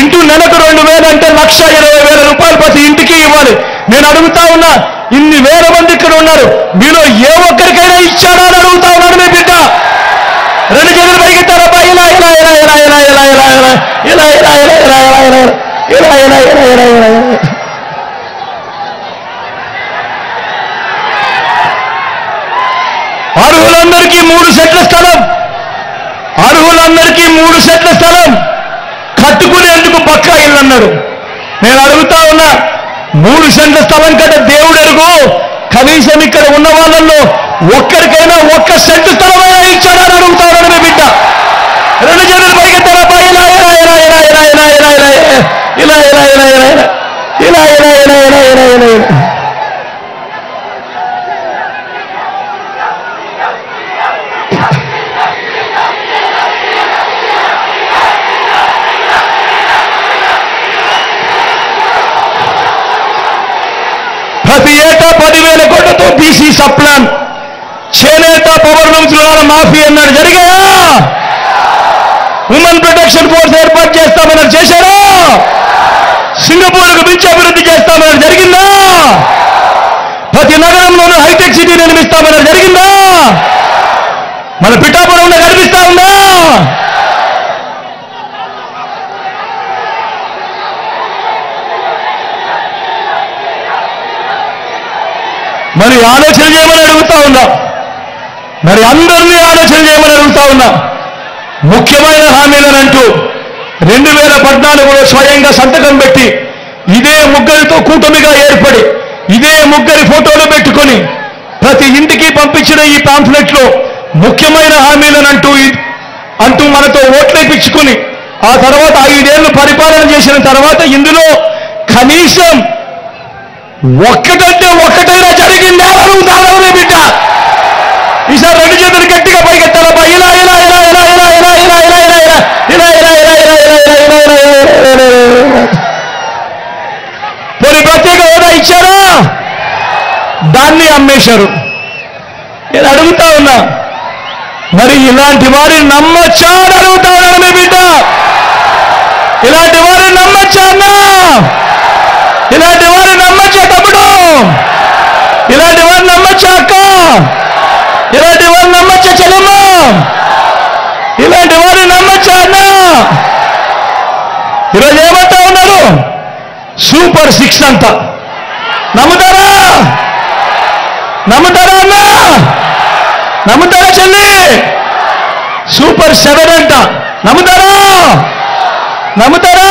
ఇంటూ నెలకు 2,000 అంటే 1,20,000 రూపాయలు ప్రతి ఇంటికి ఇవ్వాలి. నేను అడుగుతా ఉన్నా, ఇన్ని వేల మంది ఇక్కడ ఉన్నారు, మీలో ఏ ఒక్కరికైనా ఇచ్చాడా అని అడుగుతా ఉన్నాడు మీ బిడ్డ. 2 చేతులు పైకెత్తారబ్బా. ఇలా ఇలా ఇలా ఇలా ఇలా ఇలా ఇలా ఇలా ఇలా ఇలా ఇలా ఇలా ఇలా ఇలా ఇలా ఇలా ఇలా ఇలా. అర్హులందరికీ 3 సెంట్ల స్థలం, అర్హులందరికీ 3 సెంట్ల స్థలం కట్టుకునేందుకు పక్కా ఇల్లు అన్నాడు. నేను అడుగుతా ఉన్నా, 3 సెంట్ల స్థలం కంటే దేవుడు ఎరుగు, కనీసం ఇక్కడ ఉన్న వాళ్ళల్లో ఒక్కరికైనా 1 సెంటు స్థలమైనా ఇచ్చాడని అడుగుతా ఉన్నాడు మీ బిడ్డ. 2 చేతులు పైకెత్తారబ్బా. ఇలా ఇలా ఇలా ఇలా ఇలా ఇలా ఇలా ఇలా ఇలా ఇలా ఇలా ఇలా ఇలా ఇలా ఇలా ఇలా ఇలా ఇలా ఇలా. ప్రతి ఏటా 10,000 కోట్లతో బీసీ సప్లాన్, చేనేత పవర్ లూమ్స్ మాఫీ అన్నాడు, జరిగాయా? ఉమెన్ ప్రొటెక్షన్ ఫోర్స్ ఏర్పాటు చేస్తామన్నారు, చేశారా? సింగపూర్కు మించి అభివృద్ధి చేస్తామన్నారు, జరిగిందా? ప్రతి నగరంలోనూ హైటెక్ సిటీ నిర్మిస్తామన్నారు, జరిగిందా? మన పిఠాపురంలో కనిపిస్తా ఉందా? మరి ఆలోచన చేయమని అడుగుతా ఉన్నా, మరి అందరినీ ఆలోచన చేయమని అడుగుతా ఉన్నా. ముఖ్యమైన హామీలనంటూ 2014లో స్వయంగా సంతకం పెట్టి, ఇదే ముగ్గురితో కూటమిగా ఏర్పడి, ఇదే ముగ్గురి ఫోటోలు పెట్టుకొని ప్రతి ఇంటికి పంపించిన ఈ పాంఫ్లెట్లో ముఖ్యమైన హామీలనంటూ మనతో ఓట్లేపించుకుని ఆ తర్వాత 5 ఏళ్లు పరిపాలన చేసిన తర్వాత ఇందులో కనీసం ఒక్కటంటే ఒక్కటైనా జరిగిందా అని అడుగుతాను బిడ్డ. ఈసారి 2 చేతులు గట్టిగా పైకెత్తాలబ్బా. ఇలా ఇలా ఇలా ఇలా ఇలా ఇలా ఇలా ఇలా ఇలా ఇలా ఇలా ఇలా ఇలా ఇలా ఇలా ఇలా ఇలా. పోనీ ప్రత్యేక హోదా ఇచ్చారా? దాన్ని అమ్మేశారు. నేను అడుగుతా ఉన్నా, మరి ఇలాంటి వారిని నమ్మొచ్చా అని అడుగుతా ఉన్నాను మీ బిడ్డ. ఇలాంటి వారిని నమ్మొచ్చా అన్నా? ఇలాంటి వారిని నమ్మొచ్చా తమ్ముడు? ఇలాంటి వారిని నమ్మొచ్చా అక్క? ఇలాంటి వారిని నమ్మొచ్చా చెల్లెమ్మ? ఇలాంటి వారిని నమ్మొచ్చా అన్నా? ఈరోజు ఏమంటా ఉన్నారు? సూపర్ 6 అంట. నమ్ముతారా? నమ్ముతారా అన్నా? నమ్ముతారా చెల్లి? సూపర్ 7 అంట. నమ్ముతారా? నమ్ముతారా?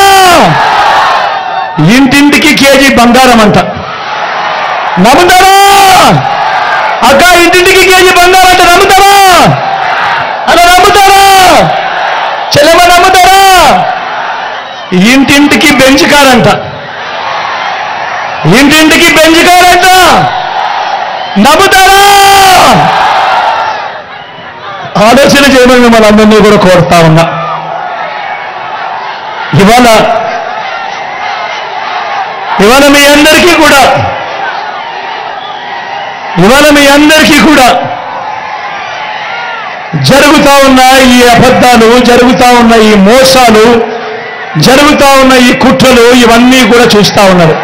ఇంటింటికి కేజీ బంగారం అంట. నమ్ముతారా? అక్క ఇంటింటికి కేజీ బంగారం అంట. నమ్ముతారా? అలా నమ్ముతారా? చెల్లెమ్మ నమ్ముతారా? ఇంటింటికి బెంచ్ కారంట. ఇంటింటికి బెంచ్ కారంట. నమ్ముతారా? ఆలోచన చేయమని మిమ్మల్ని అందరినీ కూడా కోరుతా ఉన్నా. ఇవాళ మీ అందరికీ కూడా జరుగుతా ఉన్న ఈ అబద్ధాలు, జరుగుతా ఉన్న ఈ మోసాలు, జరుగుతా ఉన్న ఈ కుట్రలు ఇవన్నీ కూడా చూస్తా ఉన్నారు.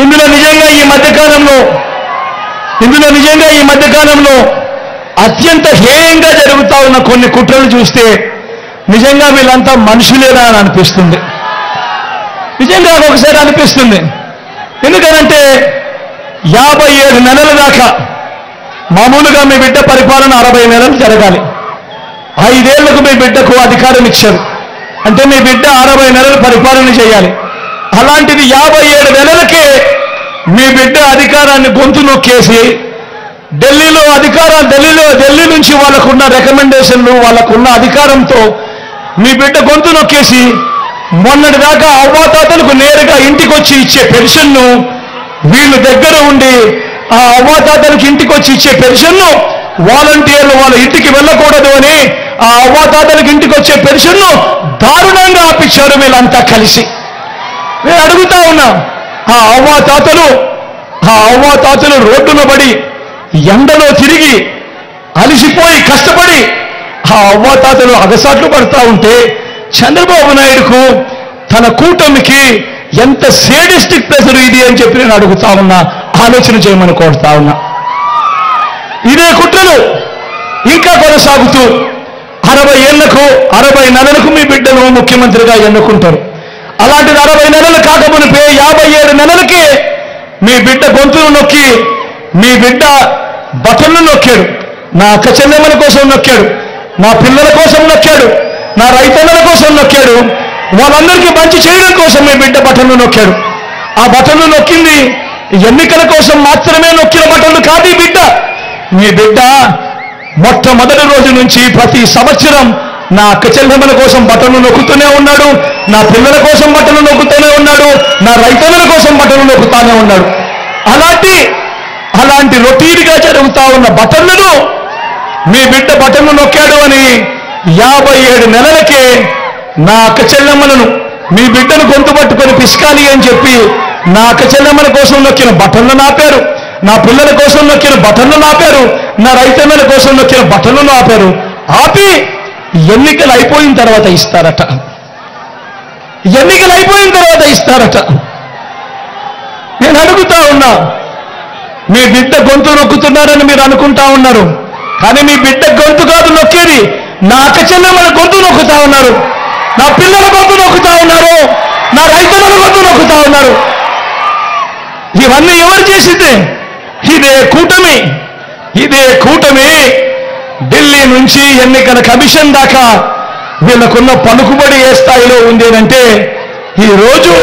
ఇందులో నిజంగా ఈ మధ్యకాలంలో అత్యంత హేయంగా జరుగుతా ఉన్న కొన్ని కుట్రలు చూస్తే నిజంగా వీళ్ళంతా మనుషులేనా అని అనిపిస్తుంది. నిజంగా ఒకసారి అనిపిస్తుంది. ఎందుకనంటే 57 నెలల దాకా మామూలుగా మీ బిడ్డ పరిపాలన 60 నెలలు జరగాలి. 5 ఏళ్లకు మీ బిడ్డకు అధికారం ఇచ్చారు అంటే మీ బిడ్డ 60 నెలలు పరిపాలన చేయాలి. అలాంటిది 57 నెలలకే మీ బిడ్డ అధికారాన్ని గొంతు నొక్కేసి ఢిల్లీ నుంచి వాళ్ళకున్న రికమెండేషన్లు, వాళ్ళకున్న అధికారంతో మీ బిడ్డ గొంతు నొక్కేసి మొన్నటి దాకా అవ్వాతాతలకు నేరుగా ఇంటికి వచ్చి ఇచ్చే పెన్షన్ను వీళ్ళు దగ్గర ఉండి ఆ అవ్వాతాతలకు ఇంటికి వచ్చి ఇచ్చే పెన్షన్ను వాలంటీర్లు వాళ్ళ ఇంటికి వెళ్ళకూడదు అని ఆ అవ్వాతాతలకు ఇంటికి వచ్చే పెన్షన్ను దారుణంగా ఆపించారు వీళ్ళంతా కలిసి. నేను అడుగుతా ఉన్నా, ఆ అవ్వాతాతలు రోడ్డున పడి ఎండలో తిరిగి అలిసిపోయి కష్టపడి ఆ అవ్వాతాతలు అగసాట్లు పడతా ఉంటే చంద్రబాబు నాయుడుకు తన కూటమికి ఎంత సేడిస్టిక్ ప్రెజర్ ఇది అని చెప్పి నేను అడుగుతా ఉన్నా, ఆలోచన చేయమని కోరుతా ఉన్నా. ఇదే కుట్రలు ఇంకా కొనసాగుతూ 60 నెలలకు మీ బిడ్డను ముఖ్యమంత్రిగా ఎన్నుకుంటారు. అలాంటిది 60 నెలలు కాకమునిపే 57 నెలలకే మీ బిడ్డ గొంతును నొక్కి మీ బిడ్డ బటన్ను నొక్కాడు. నా అక్క చెల్లెమ్మల కోసం నొక్కాడు, నా పిల్లల కోసం నొక్కాడు, నా రైతన్నల కోసం నొక్కాడు, వాళ్ళందరికీ మంచి చేయడం కోసం మీ బిడ్డ బటన్ను నొక్కాడు. ఆ బటన్ను నొక్కింది ఎన్నికల కోసం మాత్రమే నొక్కిన బటన్ను కాదు ఈ బిడ్డ. మీ బిడ్డ మొట్టమొదటి రోజు నుంచి ప్రతి సంవత్సరం నా అక్క చెల్లెమ్మల కోసం బటన్ను నొక్కుతూనే ఉన్నాడు, నా పిల్లల కోసం బటన్ను నొక్కుతూనే ఉన్నాడు, నా రైతన్నల కోసం బటన్ను నొక్కుతానే ఉన్నాడు. అలాంటి రొటీన్గా జరుగుతా ఉన్న బటన్లను మీ బిడ్డ బటన్ను నొక్కాడు అని 57 నెలలకే నా అక్క చెల్లెమ్మలను మీ బిడ్డను గొంతు పట్టుకొని పిసుకాలి అని చెప్పి నా అక్క చెల్లెమ్మల కోసం నొక్కిన బటన్లు ఆపారు, నా పిల్లల కోసం నొక్కిన బటన్లు ఆపారు, నా రైతన్నల కోసం నొక్కిన బటన్లను ఆపారు. ఆపి ఎన్నికలు అయిపోయిన తర్వాత ఇస్తారట. నేను అడుగుతా ఉన్నా, మీ బిడ్డ గొంతు నొక్కుతున్నారని మీరు అనుకుంటా ఉన్నారు, కానీ మీ బిడ్డ గొంతు కాదు నొక్కేది, నా అక్క చెల్లెమ్మల గొంతు నొక్కుతా ఉన్నారు, నా పిల్లల గొంతు నొక్కుతా ఉన్నారు, నా రైతన్నల గొంతు నొక్కుతా ఉన్నారు. ఇవన్నీ ఎవరు చేసిందే? ఇదే కూటమి ఢిల్లీ నుంచి ఎన్నికల కమిషన్ దాకా వీళ్ళకున్న పలుకుబడి ఏ స్థాయిలో ఉండేదంటే ఈరోజు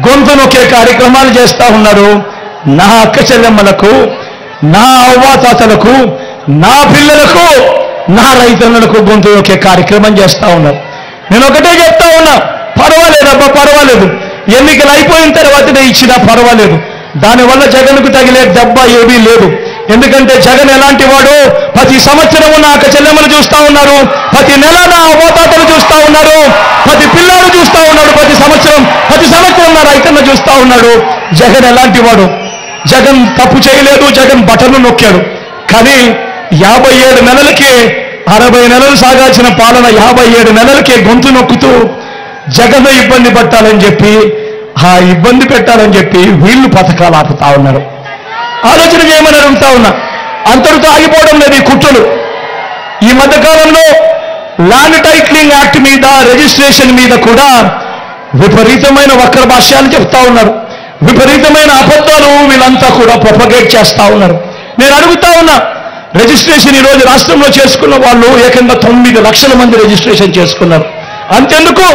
గొంతు నొక్కే కార్యక్రమాలు చేస్తా ఉన్నారు. నా అక్క చెల్లెమ్మలకు, నా అవ్వాతాతలకు, నా పిల్లలకు, నా రైతన్నలకు గొంతు నొక్కే కార్యక్రమం చేస్తా ఉన్నారు. నేను ఒకటే చెప్తా ఉన్నా, పర్వాలేదు, ఎన్నికలు అయిపోయిన తర్వాతనే ఇచ్చినా పర్వాలేదు, దానివల్ల జగన్కు తగిలే దెబ్బ ఏమీ లేదు. ఎందుకంటే జగన్ ఎలాంటి వాడు, ప్రతి సంవత్సరము నా అక్క చెల్లెమ్మలు చూస్తా ఉన్నారు, ప్రతి నెల నా అవ్వాతాతలు చూస్తా ఉన్నారు, ప్రతి పిల్లాడు చూస్తా ఉన్నాడు, ప్రతి సంవత్సరం నా రైతన్న చూస్తా ఉన్నాడు. జగన్ ఎలాంటి వాడు? జగన్ తప్పు చేయలేదు, జగన్ బటన్ను నొక్కాడు. కానీ 57 నెలలకే 60 నెలలు సాగాల్సిన పాలన 57 నెలలకే గొంతు నొక్కుతూ జగన్ ఇబ్బంది పెట్టాలని చెప్పి వీళ్ళు పథకాలు ఆపుతా ఉన్నారు. ఆలోచన చేయమని అడుగుతా ఉన్నా. అంతటితో ఆగిపోవడం లేదు ఈ కుట్రలు. ఈ మధ్యకాలంలో ల్యాండ్ టైటిలింగ్ యాక్ట్ మీద, రిజిస్ట్రేషన్ మీద కూడా విపరీతమైన వక్ర భాష్యాలు చెప్తా ఉన్నారు, విపరీతమైన అబద్ధాలు వీళ్ళంతా కూడా ప్రొపగేట్ చేస్తా ఉన్నారు. నేను అడుగుతా ఉన్నా, రిజిస్ట్రేషన్ ఈరోజు రాష్ట్రంలో చేసుకున్న వాళ్ళు ఏకంగా 9 లక్షల మంది రిజిస్ట్రేషన్ చేసుకున్నారు. అంతెందుకు,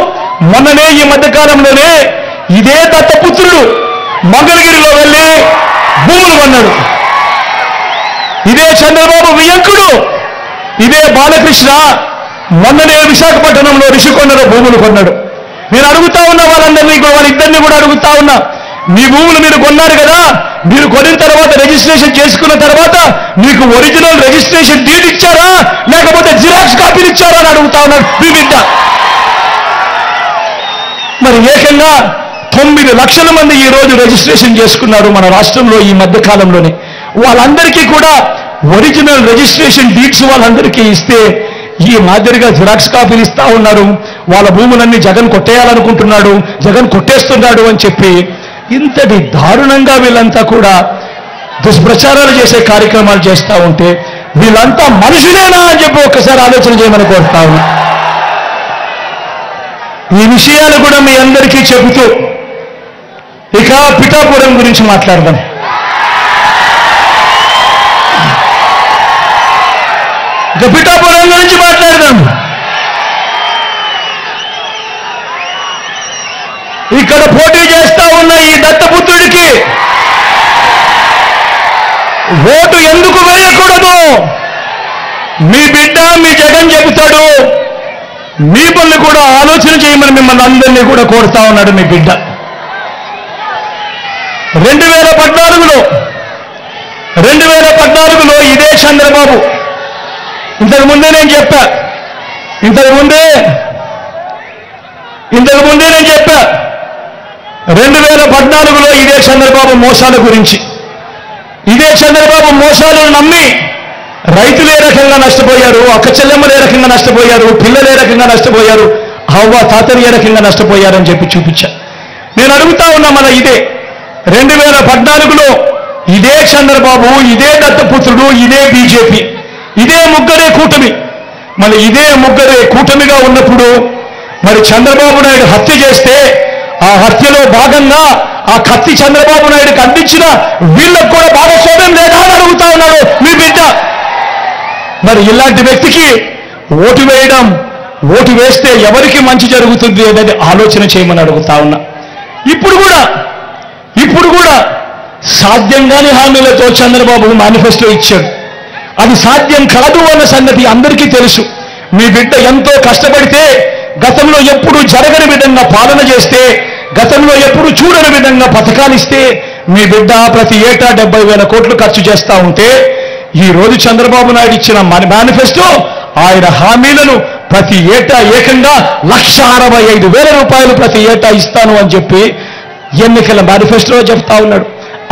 మొన్ననే ఈ మధ్యకాలంలోనే ఇదే దత్తపుత్రుడు మంగళగిరిలో వెళ్ళి భూములు కొన్నాడు. ఇదే చంద్రబాబు వియంకుడు, ఇదే బాలకృష్ణ మొన్ననే విశాఖపట్నంలో రిషికొండలో భూములు కొన్నాడు. నేను అడుగుతా ఉన్నా వాళ్ళిద్దరినీ కూడా అడుగుతా ఉన్నా, మీ భూములు మీరు కొన్నారు కదా, మీరు కొనిన తర్వాత రిజిస్ట్రేషన్ చేసుకున్న తర్వాత మీకు ఒరిజినల్ రిజిస్ట్రేషన్ డీడ్ ఇచ్చారా, లేకపోతే జిరాక్స్ కాపీలు ఇచ్చారా అని అడుగుతా ఉన్నారు మీ బిడ్డ. మరి ఏకంగా 9 లక్షల మంది ఈ రోజు రిజిస్ట్రేషన్ చేసుకున్నారు మన రాష్ట్రంలో ఈ మధ్య కాలంలోనే. వాళ్ళందరికీ కూడా ఒరిజినల్ రిజిస్ట్రేషన్ డీడ్స్ వాళ్ళందరికీ ఇస్తే ఈ మాదిరిగా జిరాక్స్ కాపీలు ఇస్తా ఉన్నారు. వాళ్ళ భూములన్నీ జగన్ కొట్టేయాలనుకుంటున్నాడు, జగన్ కొట్టేస్తున్నాడు అని చెప్పి ఇంతటి దారుణంగా వీళ్ళంతా కూడా దుష్ప్రచారాలు చేసే కార్యక్రమాలు చేస్తూ ఉంటే వీళ్ళంతా మనుషులేనా అని చెప్పి ఒక్కసారి ఆలోచన చేయమని కోరుతా ఉన్నా. ఈ విషయాలు కూడా మీ అందరికీ చెబుతూ ఇక పిఠాపురం గురించి మాట్లాడదాం. పిఠాపురం గురించి మాట్లాడదాం. ఇక్కడ పోటీ చేస్తా ఉన్న ఈ దత్తపుత్రుడికి ఓటు ఎందుకు వేయకూడదు మీ బిడ్డ, మీ జగన్ చెబుతాడు. మీ పనులు కూడా ఆలోచన చేయమని మిమ్మల్ని అందరినీ కూడా కోరుతా ఉన్నాడు మీ బిడ్డ. 2014లో ఇదే చంద్రబాబు, ఇంతకుముందే నేను చెప్పా 2014లో ఇదే చంద్రబాబు మోసాల గురించి, ఇదే చంద్రబాబు మోసాలను నమ్మి రైతులు ఏ రకంగా నష్టపోయారు, అక్క చెల్లెమ్మలు ఏ రకంగా నష్టపోయారు, పిల్లలు ఏ రకంగా నష్టపోయారు, ఆ హవ్వ తాతరియల కింద నష్టపోయారని చెప్పి చూపించా. నేను అడుగుతా ఉన్నా, మన ఇదే 2014లో ఇదే చంద్రబాబు, ఇదే దత్తపుత్రుడు, ఇదే బీజేపీ, ఇదే ముగ్గురే కూటమి. మరి ఇదే ముగ్గురే కూటమిగా ఉన్నప్పుడు మరి చంద్రబాబు నాయుడు హత్య చేస్తే ఆ హత్యలో భాగంగా ఆ కత్తి చంద్రబాబు నాయుడుకి అందించిన వీళ్ళకు కూడా భాగస్వామ్యం లేదా అని అడుగుతా ఉన్నాడు మీ బిడ్డ. మరి ఇలాంటి వ్యక్తికి ఓటు వేస్తే ఎవరికి మంచి జరుగుతుంది అనేది ఆలోచన చేయమని అడుగుతా ఉన్నా. ఇప్పుడు కూడా సాధ్యం కాని హామీలతో చంద్రబాబు మేనిఫెస్టో ఇచ్చాడు. అది సాధ్యం కాదు అన్న సంగతి అందరికీ తెలుసు. మీ బిడ్డ ఎంతో కష్టపడితే, గతంలో ఎప్పుడు జరగని విధంగా పాలన చేస్తే, గతంలో ఎప్పుడు చూడని విధంగా పథకాలు ఇస్తే మీ బిడ్డ ప్రతి ఏటా 70,000 కోట్లు ఖర్చు చేస్తా ఉంటే, ఈ రోజు చంద్రబాబు నాయుడు ఇచ్చిన మేనిఫెస్టో ఆయన హామీలను ప్రతి ఏటా ఏకంగా 1,65,000 రూపాయలు ప్రతి ఏటా ఇస్తాను అని చెప్పి ఎన్నికల మేనిఫెస్టోలో చెప్తా ఉన్నాడు.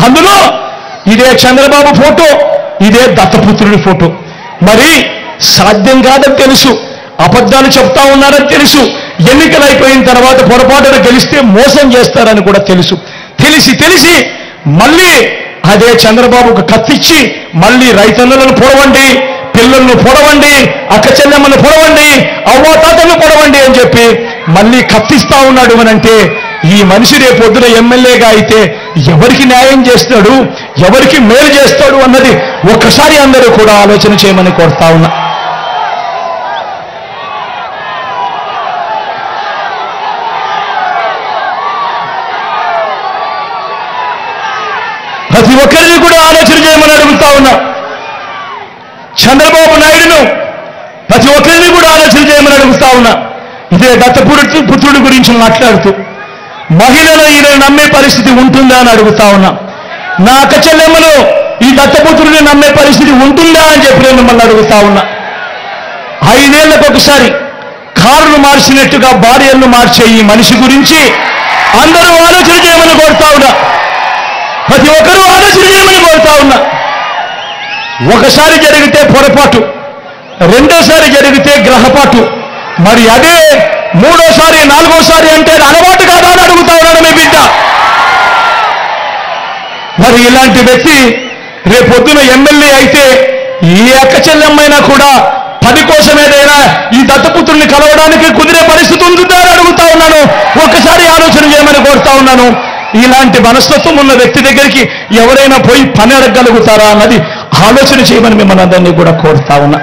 అందులో ఇదే చంద్రబాబు ఫోటో, ఇదే దత్తపుత్రుడి ఫోటో. మరి సాధ్యం కాదని తెలుసు, అబద్ధాలు చెప్తా ఉన్నారని తెలుసు, ఎన్నికలు అయిపోయిన తర్వాత పొరపాటున గెలిస్తే మోసం చేస్తారని కూడా తెలిసి మళ్ళీ అదే చంద్రబాబుకు కత్తిచ్చి మళ్ళీ రైతన్నలను పొడవండి, పిల్లలను పొడవండి, అక్క చెల్లెమ్మను పొడవండి, అవ్వాతాతలను పొడవండి అని చెప్పి మళ్ళీ కత్తిస్తా ఉన్నాడు అనంటే, ఈ మనిషి రేపొద్దున ఎమ్మెల్యేగా అయితే ఎవరికి న్యాయం చేస్తాడు, ఎవరికి మేలు చేస్తాడు అన్నది ఒక్కసారి అందరూ కూడా ఆలోచన చేయమని కోరుతా ఉన్నా. ప్రతి ఒక్కరిని కూడా ఆలోచన చేయమని అడుగుతా ఉన్నా. చంద్రబాబు నాయుడును ప్రతి ఒక్కరిని కూడా ఆలోచన చేయమని అడుగుతా ఉన్నా. ఇదే దత్తపుత్రుడి గురించి మాట్లాడుతూ మహిళలు ఈయన నమ్మే పరిస్థితి ఉంటుందా అని అడుగుతా ఉన్నా. నా అక్క చెల్లెమ్మలు ఈ దత్తపుత్రుడిని నమ్మే పరిస్థితి ఉంటుందా అని చెప్పి నేను మిమ్మల్ని అడుగుతా ఉన్నా. 5 ఏళ్లకు ఒకసారి కారును మార్చినట్టుగా భార్యలను మార్చే ఈ మనిషి గురించి అందరూ ఆలోచన చేయమని కోరుతా ఉన్నా. ప్రతి ఒక్కరూ ఆలోచన చేయమని కోరుతా ఉన్నా. ఒకసారి జరిగితే పొరపాటు, రెండోసారి జరిగితే గ్రహపాటు, మరి అదే మూడోసారి, నాలుగోసారి అంటే అలవాటు కాదా అని అడుగుతా ఉన్నాడు మీ బిడ్డ. మరి ఇలాంటి వ్యక్తి రేపొద్దున ఎమ్మెల్యే అయితే ఏ అక్క చెల్లెమ్మైనా కూడా 10 కోసం ఏదైనా ఈ దత్తపుత్రుల్ని కలవడానికి కుదిరే పరిస్థితి ఉంటుందా అని అడుగుతా ఉన్నాను. ఒక్కసారి ఆలోచన చేయమని కోరుతా ఉన్నాను. ఇలాంటి మనస్తత్వం ఉన్న వ్యక్తి దగ్గరికి ఎవరైనా పోయి పని అడగగలుగుతారా అన్నది ఆలోచన చేయమని మిమ్మల్ని అందరినీ కూడా కోరుతా ఉన్నా.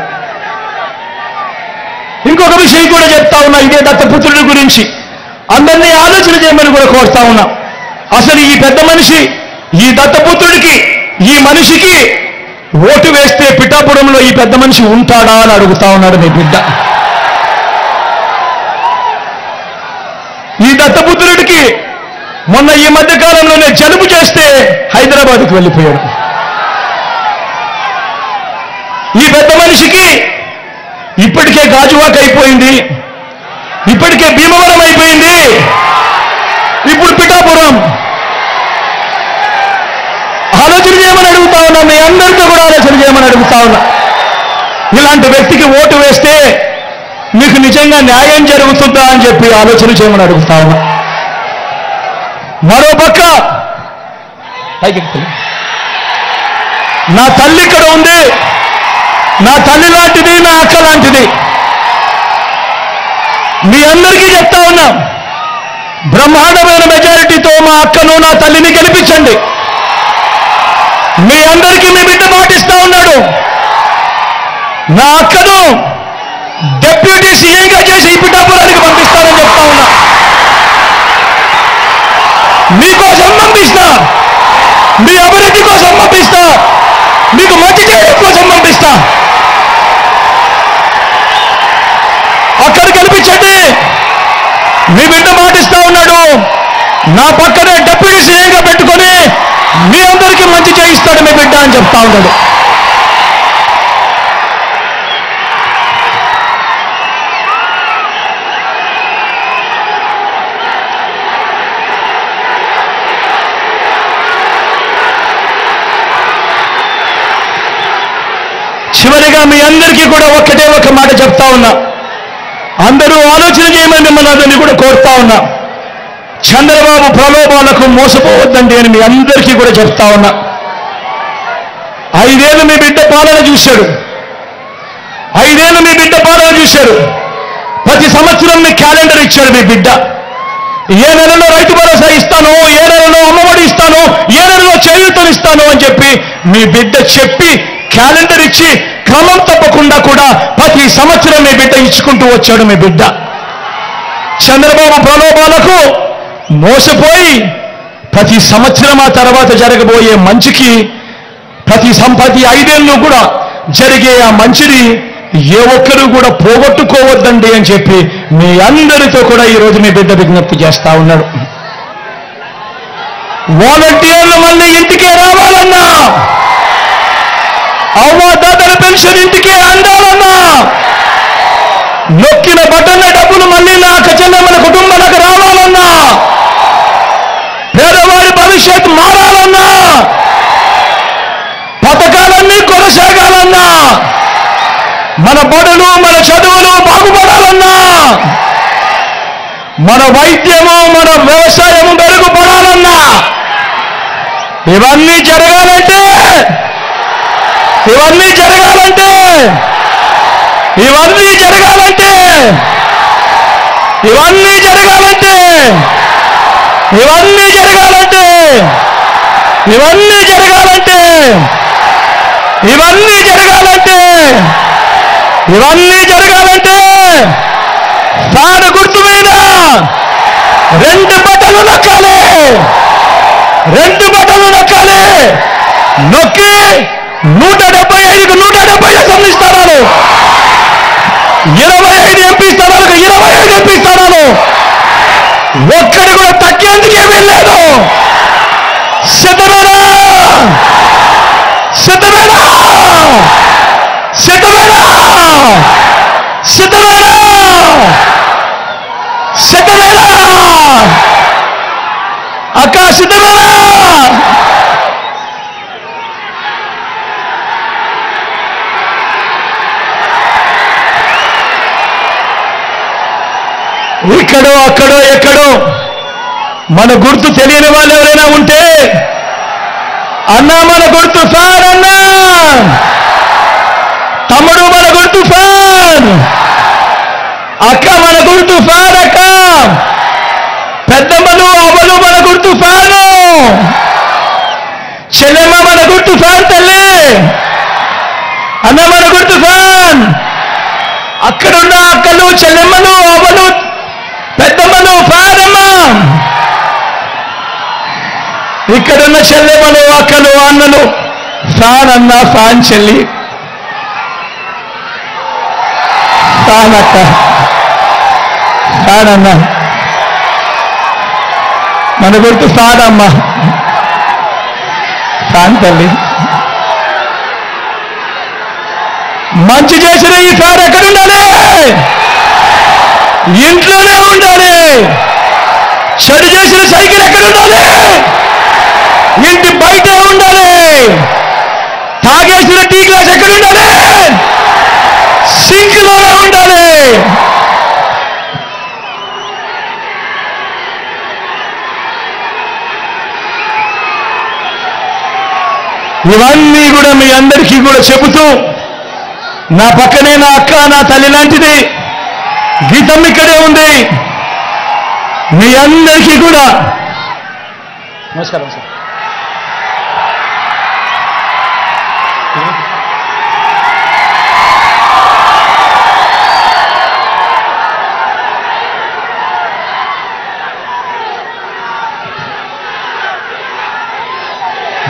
ఇంకొక విషయం కూడా చెప్తా ఉన్నా, ఇదే దత్తపుత్రుడి గురించి అందరినీ ఆలోచన చేయమని కూడా కోరుతా ఉన్నా. అసలు ఈ పెద్ద మనిషి, ఈ దత్తపుత్రుడికి, ఈ మనిషికి ఓటు వేస్తే పిఠాపురంలో ఈ పెద్ద మనిషి ఉంటాడా అని అడుగుతా ఉన్నాడు మీ బిడ్డ. ఈ దత్తపుత్రుడికి మొన్న ఈ మధ్య కాలంలోనే జలుబు చేస్తే హైదరాబాద్కి వెళ్ళిపోయాడు. ఈ పెద్ద మనిషికి ఇప్పటికే గాజువాక అయిపోయింది, ఇప్పటికే భీమవరం అయిపోయింది, ఇప్పుడు పిఠాపురం. ఆలోచన చేయమని అడుగుతా ఉన్నా, మీ అందరితో కూడా ఆలోచన చేయమని అడుగుతా ఉన్నా. ఇలాంటి వ్యక్తికి ఓటు వేస్తే మీకు నిజంగా న్యాయం జరుగుతుందా అని చెప్పి ఆలోచన చేయమని అడుగుతా ఉన్నా. మరోపక్క నా తల్లి ఇక్కడ ఉంది, నా తల్లి లాంటిది, నా అక్క లాంటిది. మీ అందరికీ చెప్తా ఉన్నా, బ్రహ్మాండమైన మెజారిటీతో మా అక్కను, నా తల్లిని గెలిపించండి. మీ అందరికీ మీ బిడ్డ మాటిస్తా ఉన్నాడు, నా అక్కను డిప్యూటీ సీఎంగా చేసి ఈ పిఠాపురానికి పంపిస్తానని చెప్తా ఉన్నా. మీకోసం పంపిస్తా, మీ అభివృద్ధి కోసం పంపిస్తా, మీకు మంచి చేయడం కోసం పంపిస్తా. అక్కడ గెలిపించండి. మీ బిడ్డ మాటిస్తా ఉన్నాడు, నా పక్కనే డిప్యూటీ సీఎంగా పెట్టుకొని మీ అందరికీ మంచి చేయిస్తాడు మీ బిడ్డ అని చెప్తా ఉన్నాడు. చివరిగా మీ అందరికీ కూడా ఒక్కటే ఒక మాట చెప్తా ఉన్నా. అందరూ ఆలోచన చేయమని మిమ్మల్ని అందరినీ కూడా కోరుతా ఉన్నా. చంద్రబాబు ప్రలోభాలకు మోసపోవద్దండి అని మీ అందరికీ కూడా చెప్తా ఉన్నా. 5 ఏళ్ళు మీ బిడ్డ పాలన చూశాడు. 5 ఏళ్ళు మీ బిడ్డ పాలన చూశాడు. ప్రతి సంవత్సరం మీ క్యాలెండర్ ఇచ్చాడు మీ బిడ్డ. ఏ నెలలో రైతు భరోసా ఇస్తాను, ఏ నెలలో అమ్మఒడి ఇస్తాను, ఏ నెలలో చేయూతలు ఇస్తాను అని చెప్పి మీ బిడ్డ చెప్పి క్యాలెండర్ ఇచ్చి క్రమం తప్పకుండా కూడా ప్రతి సంవత్సరం మీ బిడ్డ ఇచ్చుకుంటూ వచ్చాడు మీ బిడ్డ. చంద్రబాబు ప్రలోభాలకు మోసపోయి ప్రతి సంవత్సరం ఆ తర్వాత జరగబోయే మంచికి ప్రతి 5 ఏళ్ళు కూడా జరిగే ఆ మంచిని ఏ ఒక్కరూ కూడా పోగొట్టుకోవద్దండి అని చెప్పి మీ అందరితో కూడా ఈరోజు మీ బిడ్డ విజ్ఞప్తి చేస్తా ఉన్నాడు. వాలంటీర్లు మళ్ళీ ఇంటికే రావాలన్నా, అవ్వాతాతల పెన్షన్ ఇంటికే అందాలన్నా, నొక్కిన బటన్ల డబ్బులు మళ్ళీ నా చెల్లెమ్మల కుటుంబాలకు రావాలన్నా, పేదవారి భవిష్యత్ మారాలన్నా, పథకాలన్నీ కొనసాగాలన్నా, మన బడులు మన చదువులు బాగుపడాలన్నా, మన వైద్యము మన వ్యవసాయము మెరుగుపడాలన్నా, ఇవన్నీ జరగాలంటే ఇవన్నీ జరగాలంటే ఇవన్నీ జరగాలంటే ఇవన్నీ జరగాలంటే ఇవన్నీ జరగాలంటే ఇవన్నీ జరగాలంటే ఇవన్నీ జరగాలంటే ఇవన్నీ జరగాలంటే ఫ్యాన్ గుర్తు మీద 2 బటన్లు నొక్కాలి. 2 బటన్లు నొక్కాలి. నొక్కి 175కు 170 అసెంబ్లీ స్థానాలు, 25 ఎంపీ స్థానాలకు 25 ఎంపీ స్థానాలు, ఒక్కడి కూడా తగ్గేందుకే వెళ్ళలేదు. సిద్ధమేనా? సిద్ధమేనా? సిద్ధమేనా? సిద్ధమేనా? సిద్ధమేనా? అక్క సిద్ధమేనా? ఇక్కడో అక్కడో ఎక్కడో మన గుర్తు తెలియని వాళ్ళు ఎవరైనా ఉంటే, అన్నా మన గుర్తు ఫ్యాన్, అన్నా తమ్ముడు మన గుర్తు ఫ్యాన్, అక్క మన గుర్తు ఫ్యాన్, అక్క పెద్దమ్మలు అవ్వలు మన గుర్తు ఫ్యాను, చెల్లెమ్మ మన గుర్తు ఫ్యాన్, తల్లి అన్న మన గుర్తు ఫ్యాన్. అక్కడున్న అక్కలు చెల్లెమ్మలు అవ్వలు పెద్దమ్మలు ఫ్యాన్ అమ్మా. ఇక్కడున్న చెల్లెమ్మలు అక్కలు అన్నలు ఫ్యాన్ అన్న, ఫ్యాన్ చెల్లి, ఫ్యాన్ అక్క, ఫ్యాన్ అన్న మన గుర్తు ఫ్యాన్ అమ్మ, ఫ్యాన్ తల్లి. మంచి చేసిన ఈ ఫ్యాన్ ఎక్కడుండాలి? ఇంట్లోనే ఉండాలి. చెడు చేసిన సైకిల్ ఎక్కడుండాలి? ఇంటి బయటే ఉండాలి. తాగేసిన టీ గ్లాస్ ఎక్కడుండాలి? సింక్లోనే ఉండాలి. ఇవన్నీ కూడా మీ అందరికీ కూడా చెబుతూ, నా పక్కనే నా అక్క నా తల్లి లాంటిది గీతం ఇక్కడే ఉంది. మీ అందరికీ కూడా నమస్కారం సార్.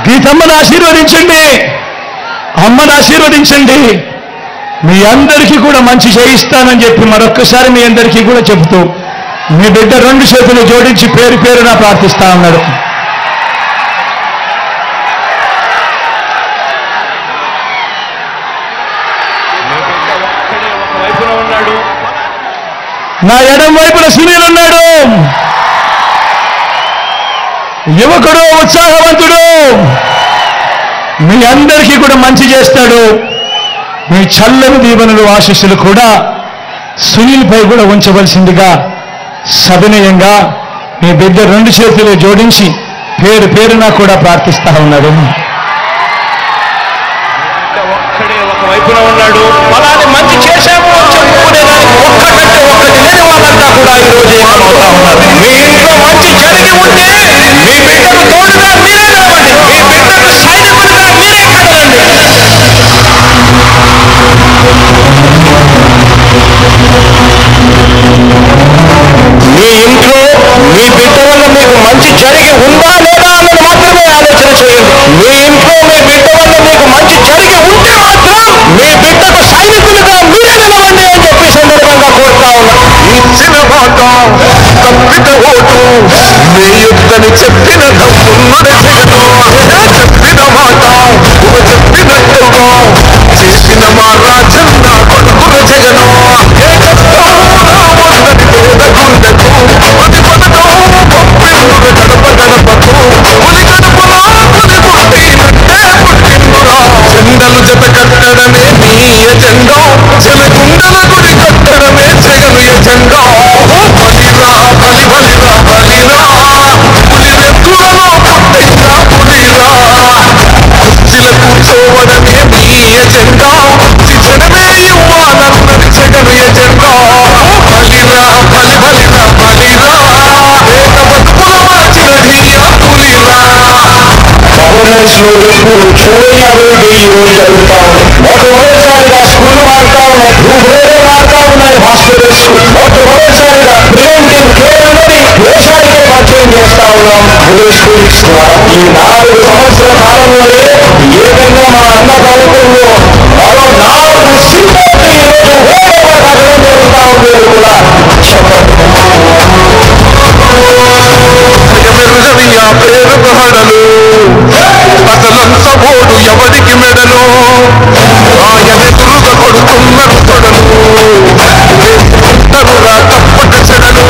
గీతమ్మను ఆశీర్వదించండి, అమ్మను ఆశీర్వదించండి. మీ అందరికీ కూడా మంచి చేయిస్తానని చెప్పి మరొక్కసారి మీ అందరికీ కూడా చెబుతూ, మీ బిడ్డ 2 చేతులు జోడించి పేరు పేరున ప్రార్థిస్తా ఉన్నాడు. నా ఎడం వైపున సునీల్ ఉన్నాడు, యువకుడు, ఉత్సాహవంతుడు. మీ అందరికీ కూడా మంచి చేస్తాడు. మీ చల్లని దీవెనలు ఆశీస్సులు కూడా సునీల్పై కూడా ఉంచవలసిందిగా సవినయంగా మీ బిడ్డ 2 చేతులు జోడించి పేరు పేరున కూడా ప్రార్థిస్తా ఉన్నాడు. ఒక్కడే ఒక వైపున ఉన్నాడు. అలానే మంచి చేశాము అని చెప్పుకునేదానికి ఒక్కటంటే ఒక్కటి లేని వాళ్ళంతా కూడా ఈరోజు ఏమవుతా ఉన్నారు. మీ ఇంట్లో మంచి జరిగి ఉంటే మీ బిడ్డకు తోడుగా మీరే నిలవండి. మీ బిడ్డకు సైనికులుగా మీరే కదలండి. మీ ఇంట్లో మీ బిడ్డ వల్ల మీకు మంచి జరిగి ఉందా లేదా అన్నది మాత్రమే ఆలోచన చేయండి. మీ ఇంట్లో మీ బిడ్డ వల్ల మీకు మంచి జరిగి ఉంటే మాత్రం మీ బిడ్డకు సైనికులుగా మీరే నిలవండి అని చెప్పి సందర్భంగా కోరుతా ఉన్నా. ఇచ్చిన మాట తప్పిత ఓటు మీ యుద్ధని చెప్పిన దమ్మున్నది చెప్పిన మాట చెప్పినట్టుగా చేసిన మా రాజన్న కొడుకుల జగను ఏ కష్టం రావద్దని పేద గుండెకు అది పథకం పంపిందురు గడప గడపకు పులి గడపలా పులి పుట్టినట్టే పుట్టిందురా. జెండలు జత కట్టడమే మీ ఎజెండా, చెలగుండల గుడి కట్టడమే జగను ఎజెండా. బలిరా బలి బలిరా బలిరా పులి వెతులలో పుట్టిందా పులిరా. కుర్చీల కూర్చోవడమే మీ ఎజెండా, శిక్షణమే ఇవ్వాలన్నది జగను ఎజెండా. బలిరా బలి బలిరా బలిరా పేద బతుకుల మార్చిన ధీయా పులిరా. గవర్నెన్స్లో ఎప్పుడు చూడని అభివృద్ధి ఈరోజు జరుగుతా ఉంది. మొట్టమొదటిసారిగా స్కూల్ మారుతా ఉన్నాయి, భూభేదం మారుతా ఉన్నాయి, హాస్పిటల్స్ మొట్టమొదటిసారిగా ప్రివెంటివ్ కేర్ అన్నది దేశానికే పరిచయం చేస్తా ఉన్నాం విలేజ్ స్కూల్స్ ద్వారా. ఈ 4 సంవత్సరాల కాలంలోనే ఏకంగా మా అన్నదాతల్లో మరో 4 సిబ్బంది ఈరోజు వేగంగా కట్టడం జరుగుతా ఉంది అని కూడా చెప్పండి. ఎమెరుగని ఆ పేరు హడలు అసలంత ఓడు ఎవరికి మెడలు ఆయనెదురుగా కొడుతున్నారు తొడలు వేసుకుంటారురా తప్పక చెడలు.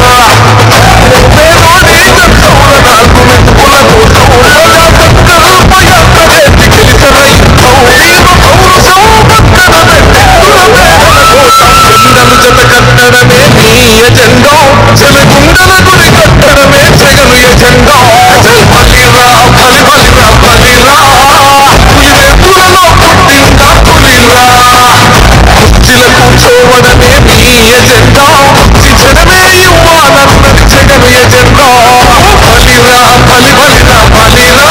పేదోడి కష్టముల 4 మెతుకుల కోసం పయాత్రవేసి గెలిచిన యుద్ధం వీరు పౌరుషం పక్కన పెట్టెత్తుల పేదల కోసం. జెండలు జత కట్టడమే మీ ఎజెండా, చెలగుండల గుడి కట్టడమే జగను ఎజెండా. బలిరా బలి బలిరా బలిరా పులి వెతులలో పుట్టిందా పులిరా. కుర్చీల కూర్చోవడమే మీ ఎజెండా, శిక్షణమే ఇవ్వాలన్నది జగను ఎజెండా. బలిరా బలి బలిరా బలిరా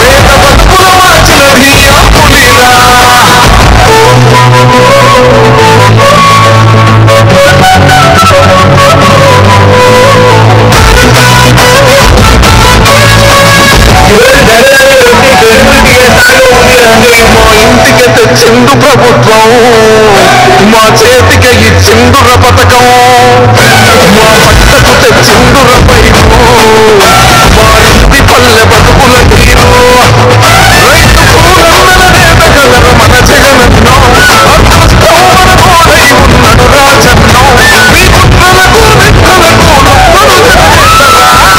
పేద బతుకుల మార్చిన ధీయా పులిరా. మా ఇంటికి తెచ్చిండు ప్రభుత్వం, మా చేతికి ఇచ్చిండుర పథకం, మా పట్టకు తెచ్చిండుర పైరు, మా ఇంటి పల్లె బతుకుల తీరు. రైతు కూలన్నల నేతగలర మన జగనన్నో, అదృష్టం మన కోడై ఉన్నడు రాజన్నో. మీ పుత్రులకు మిత్రులకు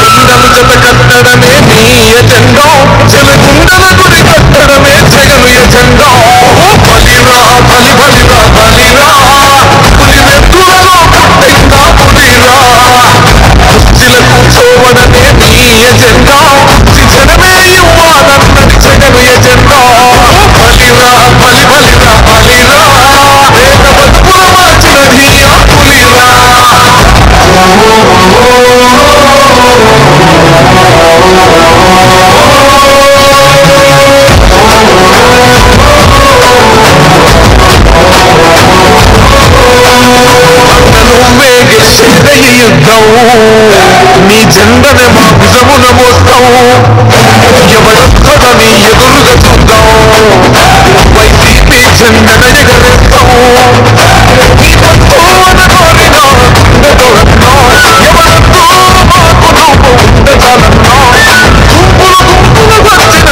జెండలు జత కట్టడమే మీ ఎజెండా, చెలగుండల గుడి కట్టడమే జగను ఎజెండా. బలిరా బలి బలిరా బలిరా పులి వెతులలో పుట్టిందా పులిరా. కుర్చీల కూర్చోవడమే మీ ఎజెండా, శిక్షణమే ఇవ్వాలన్నది జగను ఎజెండా. బలిరా బలి బలిరా బలిరా పేద బతుకుల మార్చిన ధీయా పులిరా. నువ్వే గెలిచేదే ఈ యుద్ధం, నీ జెండనే మా భుజమున మోస్తాం. ఎవడొక్కడని ఎదురుగా చూద్దాం, వైసీపీ జెండన ఎగరేస్తాం. నీ బంధు అనగోరినా గుండెతో అన్నా, ఎవరద్దు మాకు నువ్వు ఉండే చాలన్నా. గుంపులు గుంపులు వచ్చిన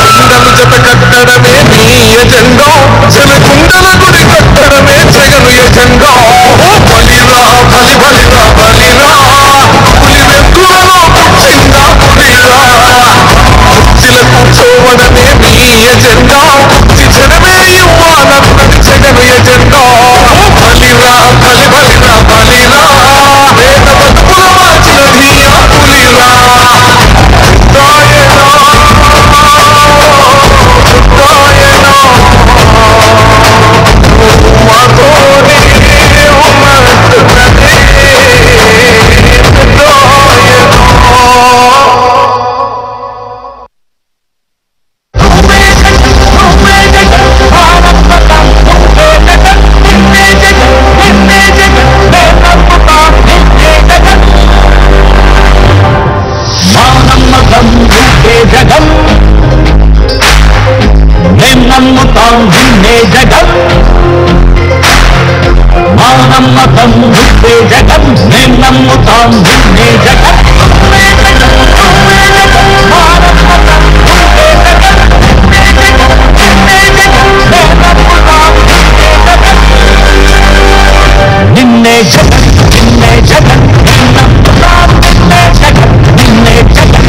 జెండలు జత కట్టడమే మీ ఎజెండా, చెలగుండల గుడి కట్టడమే జగను ఎజెండా. బలిరా బలి బలిరా బలిరా పులి వెతులలో పుట్టిందా పులిరా. కుర్చీల కూర్చోవడమే మీ ఎజెండా, శిక్షణమే ఇవ్వాలన్నది జగను ఎజెండా. కలిబలిరా బలిరా పేద బతుకుల మార్చినది ఆ పులిరా నమ్ముతాం నిన్నే జగం మా నమ్మకం నువ్వే జగం మేం నమ్ముతాం నిన్నే జగం నిన్నే జగం నిన్నే జగం మేం నమ్ముతాం నిన్నే జగం నిన్నే జగం